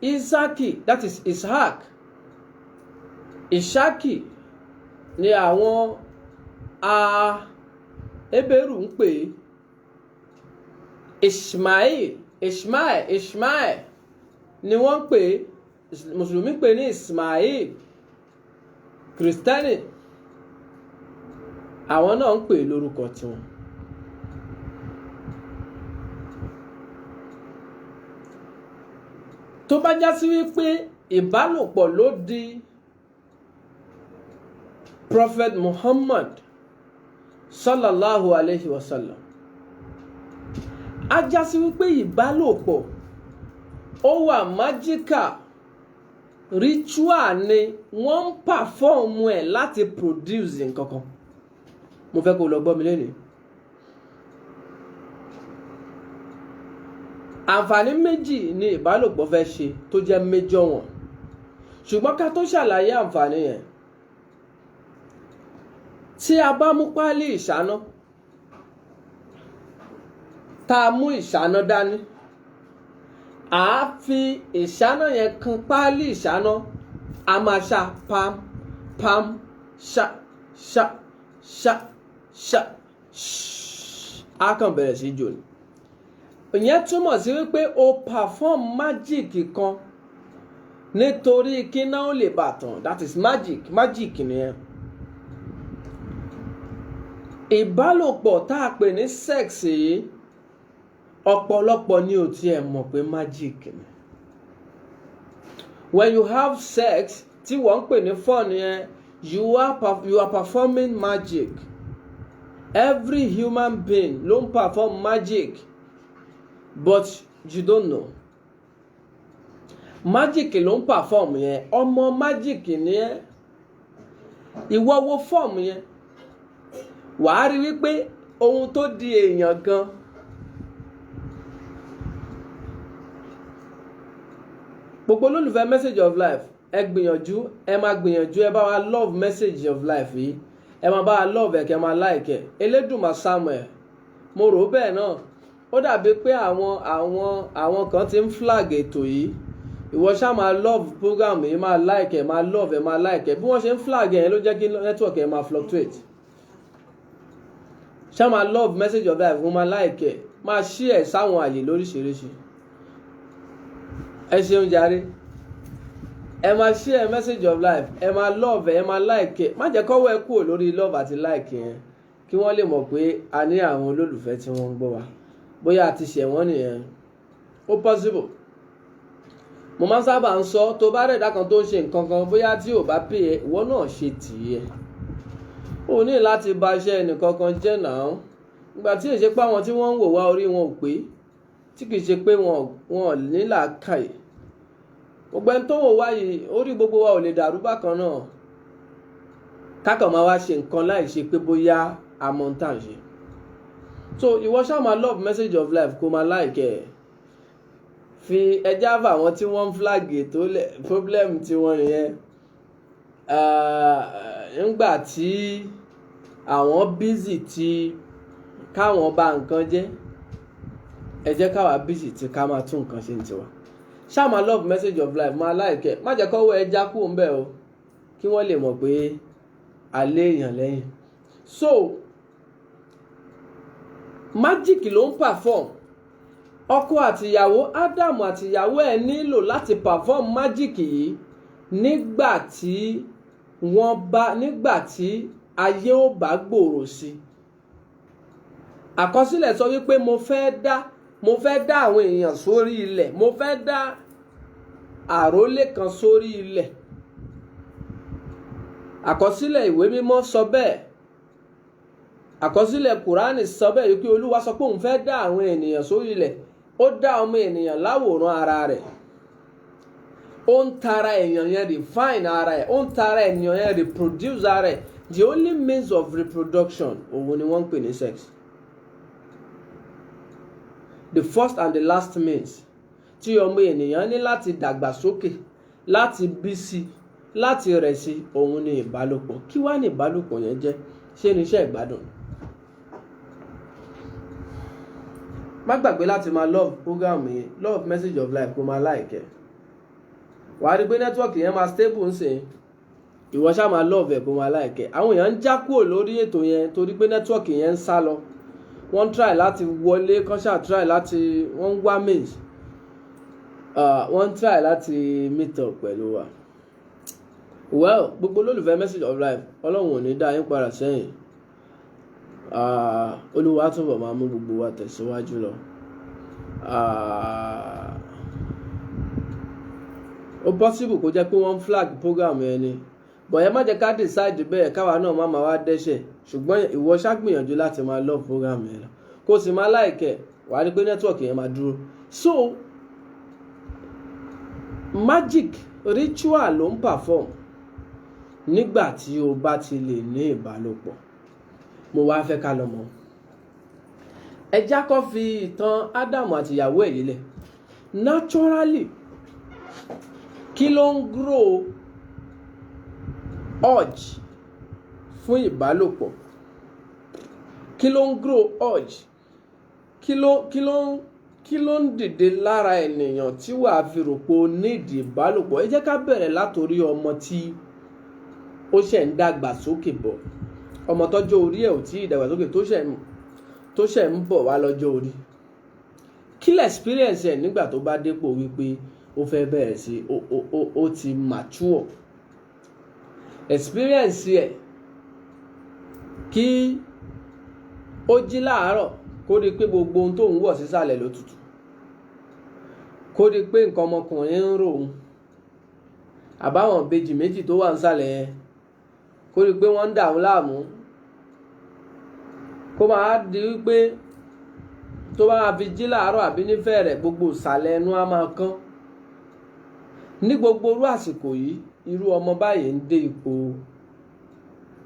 Isaki, that is Ishaq, Ìṣákì ni àwọn Hébérù ń pè Ishmael ni wọ́n ń pè, mùsùlùmí pè ní Ismail, kìrìsìtẹ́nì àwọn náà ń pè lórúkọ tiwọn. Tó bá já sí wípé ìbálòpọ̀ ló di Prophet Muhammad sallallahu alayhi wa sallam, á já sí wípé ìbálòpọ̀ ó wà magical, ritual ni wọ́n ń pàfọ́ọ̀mù ẹ̀ láti produce nǹkan kan. Mo fẹ́ kó lọ gbọ́ mi lẹ́nu. Àǹfààní méjì ni ìbálòpọ̀ fẹ́ ṣe tó jẹ́ major wọn, ṣùgbọ́n ká tó ṣàlàyé àǹfààní yẹn, tí a bá mú páálí ìṣáná, tá a mú ìṣáná dání, à á fi ìṣáná yẹn kan páálí ìṣáná, a máa ṣá pam pam ṣá ṣá ṣá ṣá, á kàn bẹ̀rẹ̀ sí jò ní. Ìyẹn túmọ̀ sí wípé o perform magic kan nítorí kí náà ó lè bàtàn. That is magic nìyẹn. Ìbálòpọ̀ tá a pè ní sex yìí, ọ̀pọ̀lọpọ̀ ni ò tiẹ̀ mọ̀ pé magic ni. When you have sex tí wọ́n ń pè ní fun yẹn, you are performing magic. Every human being ló ń perform magic, but you don't know. Magic ló ń perform yẹn, ọmọ magic ni ẹ́. Ìwọ wo form yẹn, wàá rí wípé ohun tó di èèyàn gan. Gbogbo olólùfẹ́ message of life, ẹ gbìyànjú, ẹ máa gbìyànjú, ẹ bá wa love message of life yìí, ẹ máa bá wa love ẹ, kẹ máa like ẹ. Elédùmarè Samuel, mo rò bẹ́ẹ̀ náà. Ó dàbí pé àwọn kan ti ń flag ètò yìí. Ìwọ ṣá máa love program yìí, máa like ẹ, máa love ẹ, máa like ẹ. Bí wọ́n ṣe ń flag ẹ ló jẹ́ kí network ẹ máa fluctuate. Ṣá máa love message of life, wọ́n máa like ẹ, máa share sáwọn àyè lóríṣiríṣi. Ẹ ṣeun jàre. Ẹ máa share message of life, ẹ máa love ẹ, ẹ máa like ẹ. Má jẹ́ kọ́wọ́ ẹ kúrò lórí love àti like yẹn, kí wọ́n lè mọ̀ pé a ní àwọn olólùfẹ́ tí wọ́n ń gbọ́ wa. Bóyá a ti ṣẹ̀ wọ́n nìyẹn, ó possible. Mo máa ń sábà ń sọ, tó bá rẹ̀ dákan tó ń ṣe nǹkan kan, bóyá tí ò bá pè é, ìwọ náà ṣe tìí ẹ. O ní láti bà iṣẹ́ ẹnìkankan jẹ́ náà. Nígbà tí èṣe pé àwọn tí wọ́n ń wò wá orí wọn ò pé, tí kìí ṣe pé wọn ní làákàyè. Gbogbo ẹni tó wò wá yìí, orí gbogbo wa ò lè dàrú bákan náà. Kákan máa wá ṣe nǹkan láì ṣe pé bóyá a mọ̀ ń tà ń ṣe. So ìwọ ṣá máa love message of life, kó máa like ẹ. Fi ẹja fà àwọn tí wọ́n ń flag tó lẹ̀, problem tí wọ́n nìyẹn. Nígbà tí àwọn busy tí káwọn bà nǹkan jẹ́, ẹ jẹ́ káwa busy tí ká máa tún nǹkan ṣe ní tiwa. Ṣá máa love message of life, máa like ẹ. Má jẹ́ kọ́wọ́ ẹ já kúrò ńbẹ̀ o, kí wọ́n lè mọ̀ pé a lé èèyàn lẹ́yìn. So magic ló ń perform. Ọkọ àtìyàwó, Ádámù àtìyàwó ẹ̀ nílò láti perform magic yìí nígbà tí ayé ò bá gbòòrò sí. Àkọsílẹ̀ sọ wípé mo fẹ́ dá àwọn èèyàn sórí ilẹ̀, mo fẹ́ dá àrólé kan sórí ilẹ̀. Àkọsílẹ̀ ìwé mímọ́ sọ bẹ́ẹ̀. Àkọsílẹ̀ Kùránì sọ bẹ́ẹ̀ wípé Olúwa sọ pé òun fẹ́ dá àwọn ènìyàn sórí ilẹ̀. Ó dá ọmọ ènìyàn láwòrán ara rẹ̀. Ó ń tara èèyàn yẹn refine ara ẹ̀. Ó ń tara ènìyàn yẹn reproduce ara ẹ̀. The only means of reproduction, òun ni wọ́n ń pè ní sex. The first and the last means tí ọmọ ènìyàn ní láti dàgbàsókè, láti bí sí, láti rẹ̀ sí, òun ni ìbálòpọ̀. Kí wá ní ìbálòpọ̀ yẹn jẹ́? Ṣé ní iṣẹ́ ìgbádùn? Má gbàgbé láti máa love program yìí, love message of life, kó máa like ẹ. Wàá rí pé network yẹn máa stable ńsìn. ìwọ ṣáà máa love ẹ̀ kó máa like ẹ̀. Àwọn èèyàn ń já kúrò lórí ètò yẹn torí pé nẹ́tíwọ̀kì yẹn ń sá lọ. Wọ́n try láti wọlé, kán ṣáà try láti, wọ́n ń wá mail, wọ́n try láti meet up pẹ̀lú wa. Well, gbogbo olólùfẹ́ Message of Life, Ọlọ́run ò ní dá yín padà sẹ́yìn. Olúwa túbọ̀ máa mú gbogbo wa tẹ̀síwájú lọ. Ó possible kó jẹ́ pé wọ́n flag program yẹn ni, but ẹ má jẹ́ ká decide bẹ́ẹ̀ káwa náà má máa wá dẹ́ṣẹ̀. Ṣùgbọ́n ìwọ ṣá gbìyànjú láti máa love program yẹn lọ, kó sì máa like ẹ̀, wà á rí pé network yẹn máa dúró. So magic ritual ló ń perform nígbà tí o bá ti lè ní ìbálòpọ̀. Mo wá fẹ́ ká lọ mọ̀. Ẹ já kọ́ fi ìtàn Ádámù àti ìyàwó ẹ̀ yìí lẹ̀. Naturally, kí ló ń grow urge fún ìbálòpọ̀? Kí ló ń grow urge? Kí ló ń dìde lára ènìyàn tí wàá fi rò pé o need ìbálòpọ̀? Ẹ jẹ́ ká bẹ̀rẹ̀ látòrí ọmọ tí ó ṣẹ̀ ń dàgbà sókè bọ̀. Ọmọ tọ́jọ́ orí ẹ̀ ò tí ì dàgbà sókè, tó ṣẹ̀ ń bọ̀ wá lọ́jọ́ orí. Kí lẹ̀ experience ẹ̀ nígbà tó bá dépò wípé ó fẹ́ bẹ̀rẹ̀ sí ó ti mature? Experience ẹ̀ kí ó jí láàárọ̀ kó rí pé gbogbo ohun tó ń wọ̀ sísàlẹ̀ ló tutù, kó rí pé nǹkan ọmọkùnrin ń rò ó, àbáwọn ìbejì méjì tó wà nísàlẹ̀ yẹn kó rí pé wọ́n ń dà wọ́n láàmú, kó máa di wípé tó bá fi jí láàárọ̀ àbí nífẹ̀ẹ́ rẹ̀ gbogbo ìsàlẹ̀ ẹnu á máa kán. Ní gbogbo irú àsìkò yìí, irú ọmọ báyìí ń dé ipò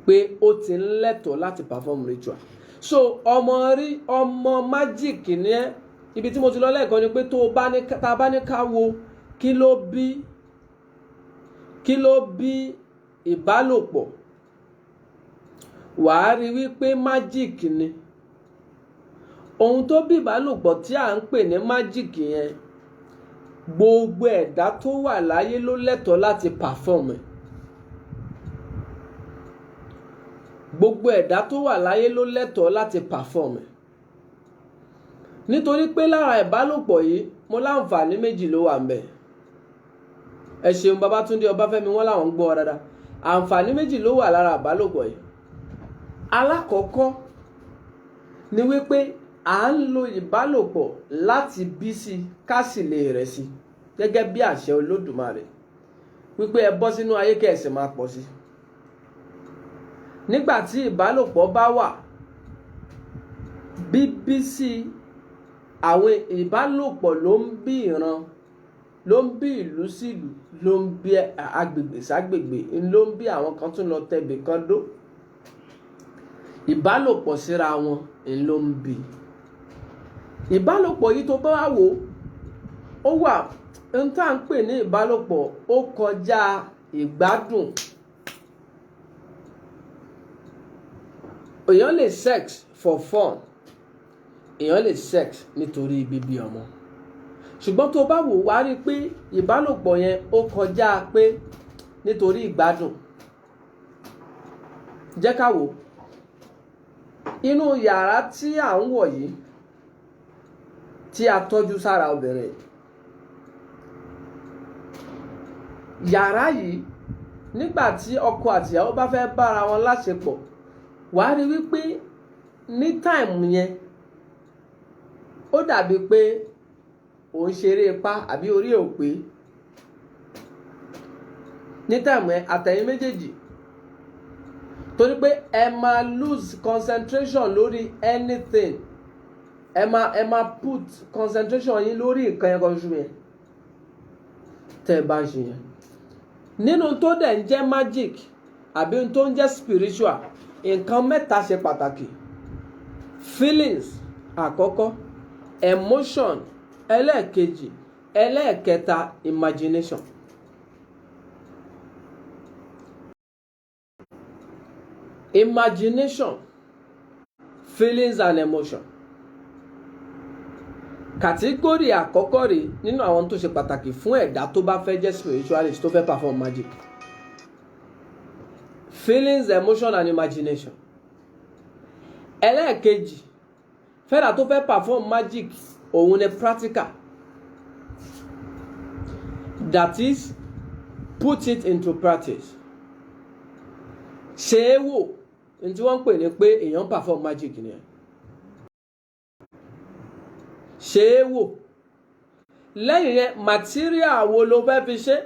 pé ó ti ń lẹ́tọ̀ọ́ láti perform ritual. So ọmọ magic ni ẹ́. Ibi tí mo ti lọ lẹ́ẹ̀kan ni pé tá bá ní ká wo kí ló bí ìbálòpọ̀, wàá rí wípé magic ni. Ohun tó bí ìbálòpọ̀ tí à ń pè ní magic yẹn, gbogbo ẹ̀dá tó wà láyé ló lẹ́tọ̀ọ́ láti perform ẹ̀. Gbogbo ẹ̀dá tó wà láyé ló lẹ́tọ̀ọ́ láti perform ẹ̀. Nítorí pé lára ìbálòpọ̀ yìí, mo láǹfààní méjì ló wà ńbẹ̀. Ẹ ṣeun Babátúndé Ọbáfẹ́mi, wọ́n láwọn ń gbọ́ dáadáa. Àǹfààní méjì ló wà lára ìbálòpọ̀ yìí. Alákọ̀ọ́kọ́ ni wípé à ń lo ìbálòpọ̀ láti bí sí ká sì lè rẹ̀ sí, gẹ́gẹ́ bí àṣẹ Olódùmarè wípé ẹ bọ́ sínú ayé kẹ̀sì máa pọ̀ sí. Nígbà tí ìbálòpọ̀ bá wà, bíbí sí àwọn ìbálòpọ̀ ló ń bí ìran, ló ń bí ìlú sí ìlú, ló ń bí agbègbè ságbègbè, ló ń bí àwọn kan tún lọ tẹ̀bì kan dó. Ìbálòpọ̀ síra wọn ló ń bí. Ìbálòpọ̀ yìí tó bá wà wò, ó wà ohun tá à ń pè ní ìbálòpọ̀, ó kọjá ìgbádùn. Èèyàn lè sex for fun, èèyàn lè sex nítorí bíbí ọmọ. Ṣùgbọ́n tó bá wò, wá rí pé ìbálòpọ̀ yẹn ó kọjá pé nítorí ìgbádùn. Jẹ́ ká wò. Inú yàrá tí à ń wọ̀ yìí, tí a tọ́jú sára obìnrin, yàrá yìí nígbà tí ọkọ àti ìyàwó bá fẹ́ bára wọn láṣepọ̀, wàá rí wípé ní táìmù yẹn ó dàbí pé òun ṣeré ipá àbí orí ò pé. Ní táìmù yẹn àtẹ̀yìn méjèèjì, torí pé ẹ máa lose concentration lórí anything, ẹ máa put concentration yín lórí nǹkan yẹn kan ṣoṣo yẹn tẹ́ ẹ bá ń ṣe yẹn. Nínú tó dẹ̀ ń jẹ́ magic àbí ohun tó ń jẹ́ spiritual, nǹkan mẹ́ta ṣe pàtàkì. Feelings àkọ́kọ́, emotion ẹlẹ́ẹ̀kejì, ẹlẹ́ẹ̀kẹta imagination. Imagination, feelings and emotion. Kàtígórì àkọ́kọ́ rèé nínú àwọn tó ṣe pàtàkì fún ẹ̀dá tó bá fẹ́ jẹ́ spiritualist tó fẹ́ perform magic. feelings, emotion and imagination. Ẹlẹ́ẹ̀kejì fẹ́dà tó fẹ́ perform magic òun ni practical, that is put it into practice. Ṣé é wò ní tí wọ́n ń pè ní pé èèyàn perform magic ni ẹ̀. Ṣé é wò lẹ́yìn yẹn material wo ló fẹ́ fi ṣe.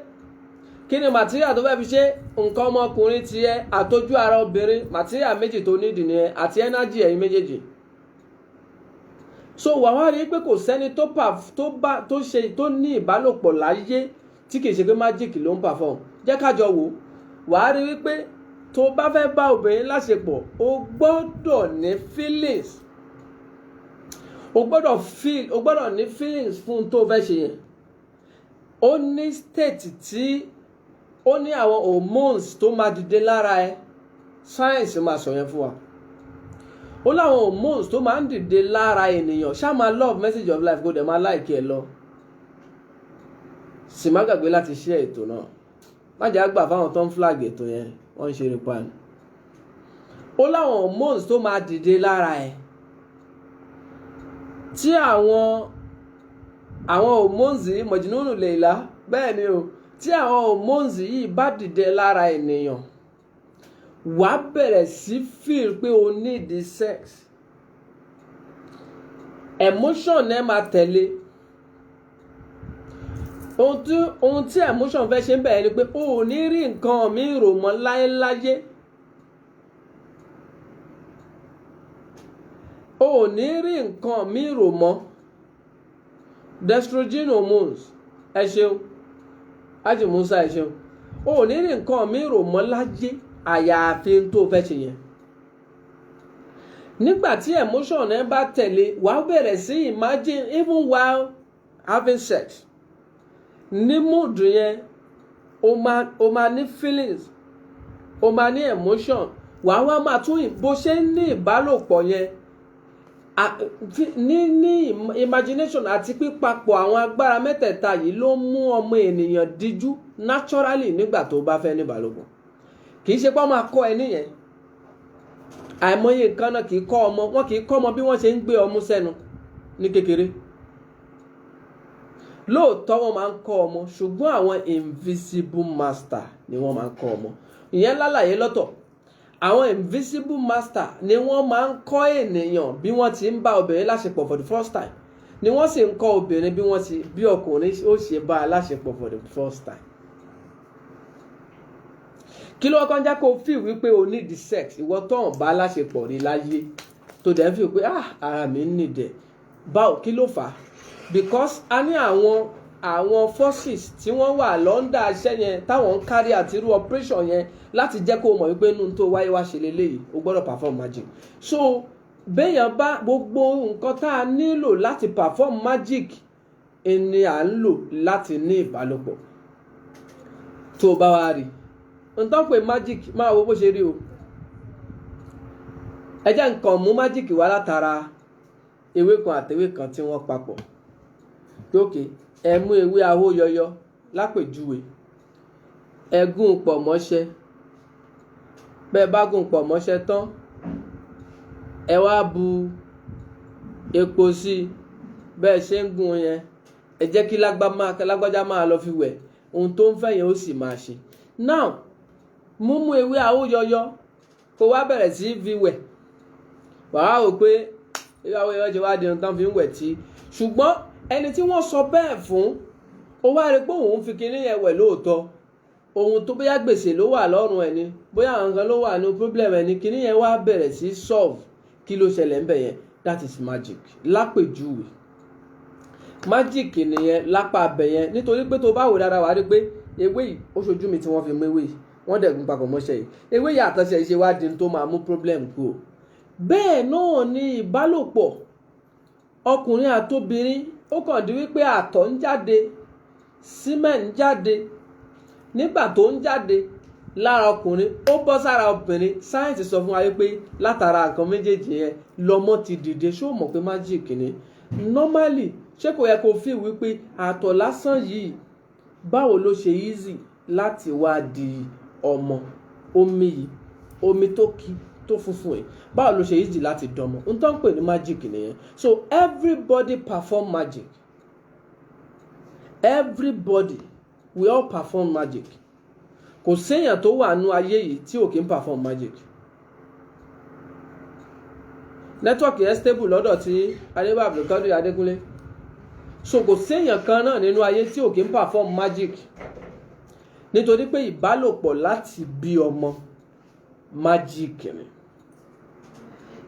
Kí ni material tó fẹ́ fi ṣe? Nǹkan ọmọkùnrin tiẹ̀ àtọ́jú ara obìnrin, material méjì tó nídìí nìyẹn àti energy ẹ̀yin méjèèjì. So wà wá rí pé kò sẹ́ni tó ní ìbálòpọ̀ láyé tí kìí ṣe pé magic ló ń perform. Jẹ́ ká jọ wò. Wà á rí wípé tó bá fẹ́ bá obìnrin láṣepọ̀ o gbọ́dọ̀ ní feelings. O gbọ́dọ̀ ní feelings fún tó fẹ́ ṣe yẹn. Ó ní state tí ó ní àwọn hormones tó máa dìde lára ẹ. Science máa sọ yẹn fún wa. Ó láwọn hormones tó máa ń dìde lára ènìyàn. Ṣá máa love message of life kó dẹ̀ máa like ẹ lọ. Sì má gbàgbé láti share ètò náà. Má jẹ́ àgbà fáwọn tó ń flag ètò yẹn, wọ́n ń ṣe rípa ni. Ó láwọn hormones tó máa dìde lára ẹ. Tí àwọn hormones yìí mọ̀jìnúnù Leila bẹ́ẹ̀ ni o, tí àwọn hormones yìí bá dìde lára ènìyàn, wàá bẹ̀rẹ̀ sí feel pé o need sex. Emotion ẹ máa tẹ̀lé. Ohun tí emotion fẹ́ ṣe ń bẹ̀rẹ̀ ni pé o ò ní rí nǹkan mi rò mọ́ láéláyé. O ò ní rí nǹkan mi rò mọ́. Estrogen hormones ẹ ṣeun. Ájì Musa ẹ ṣeun. O ò ní rí nǹkan mi rò mọ́ láyé àyàfi tó fẹ́ ṣe yẹn. Nígbà tí emotion ẹ bá tẹ̀lé, wàá bẹ̀rẹ̀ sí imagine even while having sex. Ní mood yẹn o máa ní feelings, o máa ní emotion. Wàá wá máa tún bó ṣe ní ìbálòpọ̀ yẹn ní imagination àti pípapọ̀ àwọn agbára mẹ́tẹ̀ẹ̀ta yìí ló mú ọmọ ènìyàn díjú naturally nígbà tó bá fẹ́ ní ìbálòpọ̀. Kì í ṣe pé wọ́n máa kọ́ ẹ níyẹn. Àìmọye nǹkan náà kì í kọ́ ọmọ, wọn kì í kọ́ ọmọ bí wọ́n ṣe ń gbé ọmú sẹ́nu ní kékeré. Lóòótọ́ wọ́n máa ń kọ́ ọmọ ṣùgbọ́n àwọn invisible master ni wọ́n máa ń kọ́ ọmọ. Ìyẹn lálàyé lọ́tọ̀. Àwọn invisible master ni wọ́n máa ń kọ́ ènìyàn bí wọ́n ti ń bá obìnrin láṣepọ̀ for the first time. Ni wọ́n sì ń kọ́ obìnrin bí ọkùnrin ó ṣe bá a láṣepọ̀ for the first time. Kí ló kàn jẹ́ kó feel wípé o need the sex ìwọ tó ń bá láṣepọ̀ rí láyé tó dẹ̀ ń feel pé ara mi ń need ẹ̀. Báwo kí ló fà á? Because a ní àwọn forces tí wọ́n wà lọ́ndà iṣẹ́ yẹn táwọn ń carry out irú operation yẹn láti jẹ́ kó mọ̀ wípé inú tó wáyé wá ṣe leléyìí o gbọ́dọ̀ perform magic. So béèyàn bá gbogbo nǹkan tá a nílò láti perform magic ni à ń lò láti ní ìbálòpọ̀. Tó bá wá rí nǹkan pé magic máa wo bó ṣe rí o. Ẹ jẹ́ nǹkan mú magic wá látara ewé kan àtewé kan tí wọ́n papọ̀. Lókè ẹ mú ewé ahóyọyọ lápèjúwe, ẹ gún pọ̀ mọ́ṣẹ́. Bẹ́ẹ̀ bá gún pọ̀ mọ́ṣẹ́ tán, ẹ wá bu epo sí. Bẹ́ẹ̀ ṣe ń gún yẹn, ẹ jẹ́ kí lágbájá máa lọ fi wẹ̀. Ohun tó ń fẹ́ yẹn ó sì máa ṣe. Now mú ewé ahóyọyọ kó wá bẹ̀rẹ̀ sí fi wẹ̀. Wàá rò pé ewé ahóyọyọ ṣe wá di ohun tán fi ń wẹ̀ tí. Ṣùgbọ́n ẹni tí wọ́n sọ bẹ́ẹ̀ fún, ó wá rí pé òun fi kinní yẹn wẹ̀ lóòótọ́. Ohun tó bóyá gbèsè ló wà lọ́rùn ẹ̀ ni, bóyá àwọn kan ló wà ní problem ẹ̀ ni, kinní yẹn wá bẹ̀rẹ̀ sí solve. Kí ló ṣẹlẹ̀ ń bẹ̀ yẹn? That is magic. Lápèjúwe. Magic nìyẹn lápá abẹ yẹn nítorí pé tó bá wò dáadáa wá rí pé ewé yìí ó ṣojú mi tí wọ́n fi mú ewé yìí. Wọ́n dẹ̀ gún papọ̀ mọ́ṣẹ́ yìí. Ewé yìí àtọ̀ṣe yìí ṣe wá di tó máa mú problem kú o. Bẹ́ẹ̀ náà ni ìbálòpọ̀ ọkùnrin àtobìnrin ó kàn di wípé àtọ̀ ń jáde, semen ń jáde. Nígbà tó ń jáde lára ọkùnrin ó bọ́ sára obìnrin. Sáyẹ́ǹsì sọ fún wa wípé látara nǹkan méjèèjì yẹn lọmọ ti dìde. Ṣé o mọ̀ pé magic ni? Normally ṣé kò yẹ kó feel wípé àtọ̀ lásán yìí báwo ló ṣe easy láti wá di ọmọ? Omi yìí omi tó kí tó funfun yìí báwo ló ṣe easy láti dánmọ n tó ń pè ní magic nìyẹn. So everybody perform magic, everybody we all perform magic. Kò séèyàn tó wà nú ayé yìí tí ò kí ń perform magic. Nẹ́tíwọ̀kì yẹn stable lọ́dọ̀ tí Adébáyọ̀ Abdulkadir Adékúnlé. So kò séèyàn kan náà nínú ayé tí ò kí ń perform magic, nítorí pé ìbálòpọ̀ láti bí ọmọ magic ni.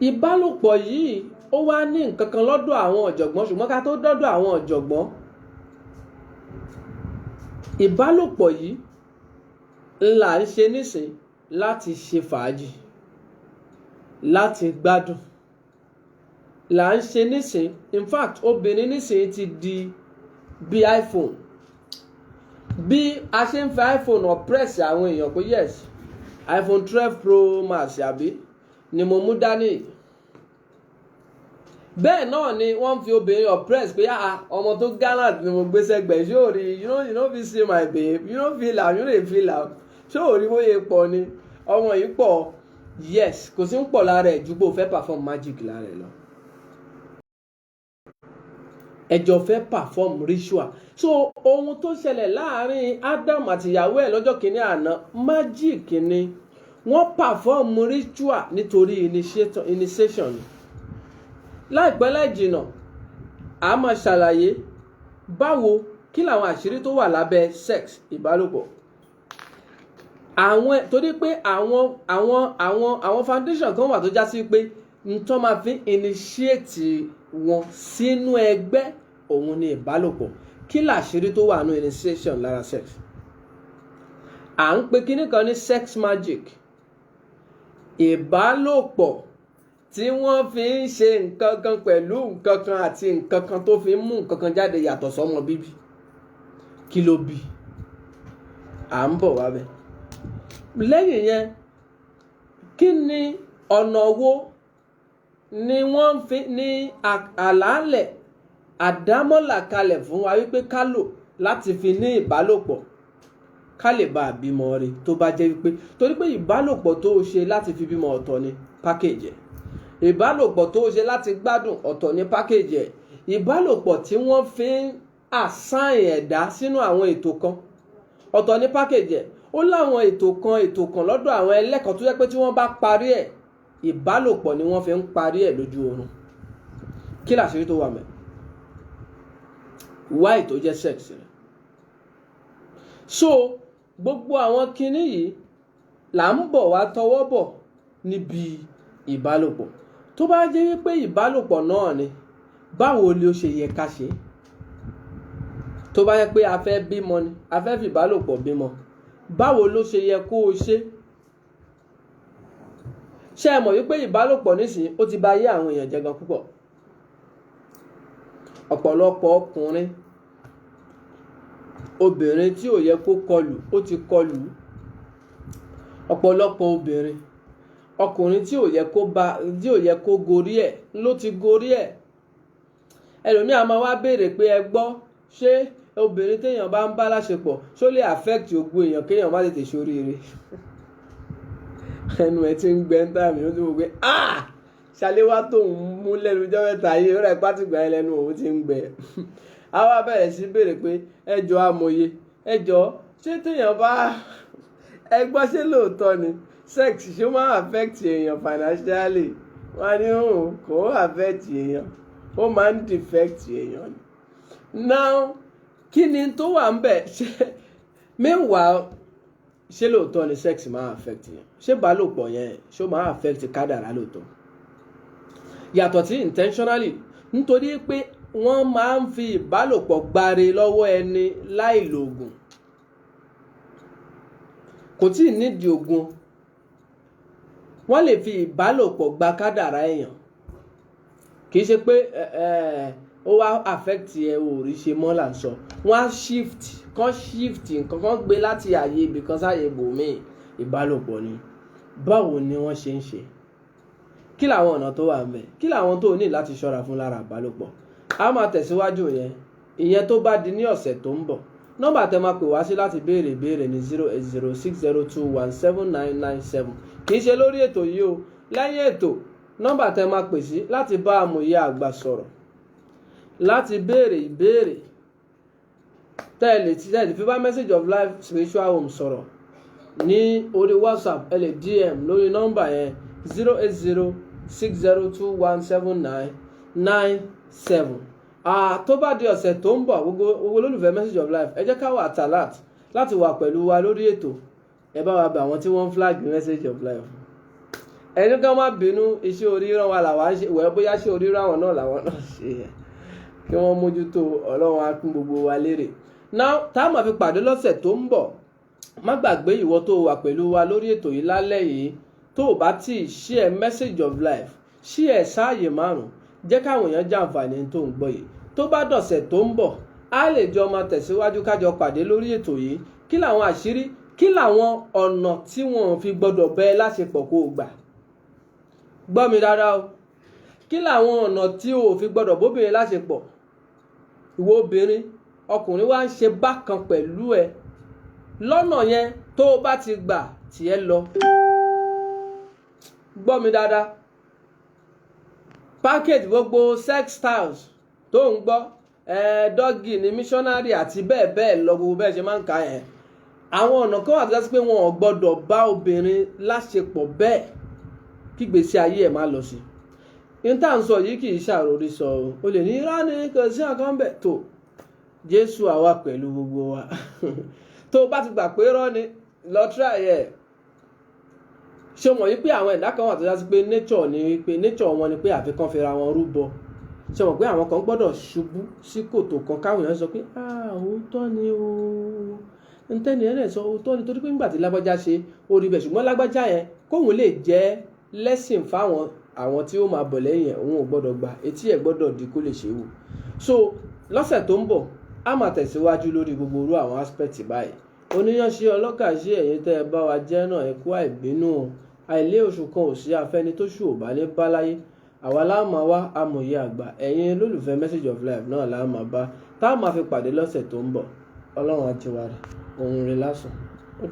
Ìbálòpọ̀ yìí ó wá ní nǹkan kan lọ́dọ̀ àwọn ọ̀jọ̀gbọ́n, ṣùgbọ́n ká tó dọ́dọ̀ àwọn ọ̀jọ̀gbọ́n, ìbálòpọ̀ yìí là ń ṣe nísìn láti ṣe fàájì, láti gbádùn, là ń ṣe nísìn. In fact obìnrin nísìn ti di bí iPhone, bí a ṣe ń fi iPhone oppress àwọn èèyàn pé yes iPhone 12 Pro Max àbí ni mo mú dání, bẹ́ẹ̀ náà ni wọ́n fi obìnrin oppress pé ọmọ tó gallant ni mo gbé sẹ́gbẹ̀ẹ́, ṣé ò rí you no fit see my babe, you no feel am, you dey feel am, ṣé ò rí bóyá pọ̀ ni ọmọ yìí pọ̀. Yes, kò sí ń pọ̀ lára ẹ̀ ju pé o fẹ́ perform magic lára ẹ̀ lọ, ẹjọ́ fẹ́ perform ritual. So ohun tó ṣẹlẹ̀ láàrin Adam àti ìyàwó ẹ̀ lọ́jọ́ kìíní àná magic ni, wọ́n perform ritual nítorí initiation. Láìpẹ́ láìjìnà a máa ṣàlàyé báwo kí làwọn àṣírí tó wà lábẹ́ sex ìbálòpọ̀. Torí pé àwọn foundation kan wà tó já sí pé ntọ́ máa fi initiate wọn sínú ẹgbẹ́ òun ni ìbálòpọ̀. Kí làṣírí tó wà nínú initiation lára sex? À ń pè kíní kan ní sex magic, ìbálòpọ̀ tí wọ́n fi ń ṣe nǹkan kan pẹ̀lú nǹkan kan àti nǹkan kan tó fi ń mú nǹkan kan jáde yàtọ̀ sọ́mọ bíbí. Kí ló bí? À ń bọ̀ wá bẹ́ẹ̀. Lẹ́yìn yẹn kí ni ọ̀nà wo ni wọ́n fi ní àlàálẹ̀ àdámọ́là kalẹ̀ fún wa wípé ká lò láti fi ní ìbálòpọ̀ ká lè bá bímọ rẹ̀ tó bá jẹ́ wípé, torí pé ìbálòpọ̀ tó ṣe láti fi bímọ ọ̀tọ̀ ni package ẹ̀, ìbálòpọ̀ tó ṣe láti gbádùn ọ̀tọ̀ ni package ẹ̀, ìbálòpọ̀ tí wọ́n fi ń assign ẹ̀dá sínú àwọn ètò kan ọ̀tọ̀ ni package ẹ̀. Ó láwọn ètò kan lọ́dọ̀ àwọn ẹlẹ́kọ̀ọ́ tó jẹ́ pé tí wọ́n bá parí ẹ̀ ìbálòpọ̀ ni wọ́n fi ń parí ẹ̀ lójú oorun. Kí làṣírí tó wà mẹ́? Why tó jẹ́ sex rẹ̀. So gbogbo àwọn kinní yìí là ń bọ̀ wá tọwọ́ bọ̀ níbi ìbálòpọ̀. Tó bá jẹ́ wípé ìbálòpọ̀ náà ni, báwo ni ó ṣe yẹ ká ṣe? Tó bá yẹ pé a fẹ́ bímọ ni, a fẹ́ fi ìbálòpọ̀ bímọ, báwo ló ṣe yẹ kó o ṣe? Ṣé ẹ mọ̀ wípé ìbálòpọ̀ nísìnyí ó ti bà ayé àwọn èèyàn jẹ́ gan púpọ̀? Ọ̀pọ̀lọpọ̀ ọkùnrin, obìnrin tí ò yẹ kó kọlù ó ti kọlù. Ọ̀pọ̀lọpọ̀ obìnrin, ọkùnrin tí ò yẹ kó gorí ẹ̀ ló ti gorí ẹ̀. Ẹlòmíà máa wá béèrè pé ẹ gbọ́, ṣé obìnrin téèyàn bá ń bá láṣepọ̀ ṣó lè affect ògo èèyàn kéèyàn má tètè ṣoríire? Ẹnu ẹ ti ń gbẹ ń tà mí, ó ti mọ̀ pé ṣàléwá tóun mú lẹ́nu ọjọ́ mẹ́ta yìí ó rẹ̀ pátìgbà ẹ lẹ́nu òun ti ń gbẹ. A wá bẹ̀rẹ̀ sí béèrè pé ẹjọ́ amòye, ẹjọ́ ṣé téèyàn bá ẹgbọ́ ṣé lóòótọ́ ni sex ṣó máa affect èèyàn financially? Wọ́n ní kò affect èèyàn, ó máa ń defect èèyàn ni. Now kí ni tó wà ń bẹ̀? Meanwhile ṣé lóòótọ́ ni sex máa affect èèyàn? Ṣé ìbálòpọ̀ yẹn ṣó máa affect kádàrá lóòótọ́? Yàtọ̀ sí intentionally, nítorí pé wọ́n máa ń fi ìbálòpọ̀ gbáre lọ́wọ́ ẹni láì lòògùn. Kò tí ì nídìí ògùn, wọ́n lè fi ìbálòpọ̀ gba kádàrá èèyàn. Kì í ṣe pé ó wá affect ẹ ò rí ṣe mọ́ là ń sọ. Wọ́n á shift nǹkan kan gbé láti ààyè ibì kan sáàyè ibòmíì. Ìbálòpọ̀ ni. Báwo ni wọ́n ṣe ń ṣe? Kí làwọn ọ̀nà tó wà ń bẹ̀? Kí làwọn tó ní láti ṣọ́ra fún lára ìbálòpọ̀? A máa tẹ̀síwájú ìyẹn tó bá di ní ọ̀sẹ̀ tó ń bọ̀. Nọ́mbà tẹ́ máa pè wá sí láti béèrè ìbéèrè ní 08060217997. kì í ṣe lórí ètò yìí o, lẹ́yìn ètò nọ́mbà tẹ́ máa pè sí láti bá amòye àgbà sọ̀rọ̀, láti béèrè ìbéèrè tẹ́lẹ̀ fi bá Message of Life Spiritual Home sọ̀rọ̀ ní orí WhatsApp, ẹ lè DM lórí nọ́mbà yẹn 08060217997. Tó bá di ọ̀sẹ̀ tó ń bọ̀, gbogbo olólùfẹ́ Message of Life, ẹ jẹ́ ká wà tàlát láti wà pẹ̀lú wa lórí ètò. Ẹ bá wa bẹ̀ àwọn tí wọ́n ń flag Message of Life. Ẹni kan má bínú, iṣẹ́ oríran wa làwa ń ṣe, bóyá ṣe oríran àwọn náà làwọn náà ṣe, kí wọ́n mójútó, Ọlọ́run á kún gbogbo wa lérè. Now tá a máa fi pàdé lọ́sẹ̀ tó ń bọ̀, má gbàgbé ìwọ tó wà pẹ̀lú wa lórí ètò yìí lálẹ́ yìí, tó o bá tí ì share Message of Life, share sáàyè 5, jẹ́ káwọn èèyàn jàǹfààní tó ń gbọ́ yìí. Tó bá dọ̀sẹ̀ tó ń bọ̀, a lè jọ máa tẹ̀síwájú kájọ pàdé lórí ètò yìí. Kí làwọn àṣírí, kí làwọn ọ̀nà tí wọ́n fi gbọ́dọ̀ bẹ́ láṣepọ̀ kó o gbà? Gbọ́ mi dáadáa o. Kí làwọn ọ̀nà tí o fi gbọ́dọ̀ bóbìnrin láṣepọ̀? Ìwọ obìnrin, ọkùnrin wá ń ṣe bákan pẹ̀lú ẹ. Lọ́nà yẹn tó o bá ti gbà tí ẹ lọ. Gbọ́ mi dáadáa. Package gbogbo sex styles tó ń gbọ́, doggy ni, missionary àti bẹ́ẹ̀ bẹ́ẹ̀ lọ, gbogbo bẹ́ẹ̀ ṣe máa ń ka yẹn. Àwọn ọ̀nà kan wà tó jẹ́ pé wọn ò gbọ́dọ̀ bá obìnrin láṣepọ̀ bẹ́ẹ̀ kí ìgbésí ayé ẹ̀ má lọ sí. Ní tá à ń sọ yìí kì í ṣàròrí sọ o lè ní irọ́ ni kò sí àkàn bẹ́ẹ̀ tó Jésù àwa pẹ̀lú gbogbo wa. Tó o bá ti gbà pé irọ́ ni, lọ try ẹ̀. Ṣé o mọ̀ wípé àwọn ẹ̀dá kan wà tó jẹ́ pé nature wọn ni pé àfikán fira wọn rúbọ. Ṣé o mọ̀ pé àwọn kan gbọ́dọ̀ ṣubú sí kòtò kan káwọn èèyàn sọ pé òótọ́ ni o, ntẹ́ni ẹ̀rẹ́ sọ òótọ́ ni, torí pé nígbà tí lágbájá ṣe orí bẹ̀, ṣùgbọ́n lágbájá yẹn kóhun lè jẹ́ lesson fáwọn àwọn tí ó máa bọ̀ lẹ́yìn ẹ̀, òun ò gbọ́dọ̀ gbà, etí ẹ̀ gbọ́dọ̀ di kó lè ṣe wò. So lọ́sẹ̀ tó ń bọ̀ a máa tẹ̀síwájú lórí gbogbo orú àwọn aspect báyìí. Oníyanṣe ọlọ́kàṣe ẹ̀yin tẹ́ ẹ bá wa jẹ́ náà, ẹ kú àìbínú o. Àìlé oṣù kan ò sí afẹ́ni tó ṣù ò bá ní bá láyé. Àwa la máa wá amòye àgbà, ẹ̀yin olólùfẹ́ Message of Life náà la máa bá, tá a máa fi pàdé lọ́sẹ̀ tó ń bọ̀. Ọlọ́run á ti wá rẹ̀, ohun rẹ̀ lásán.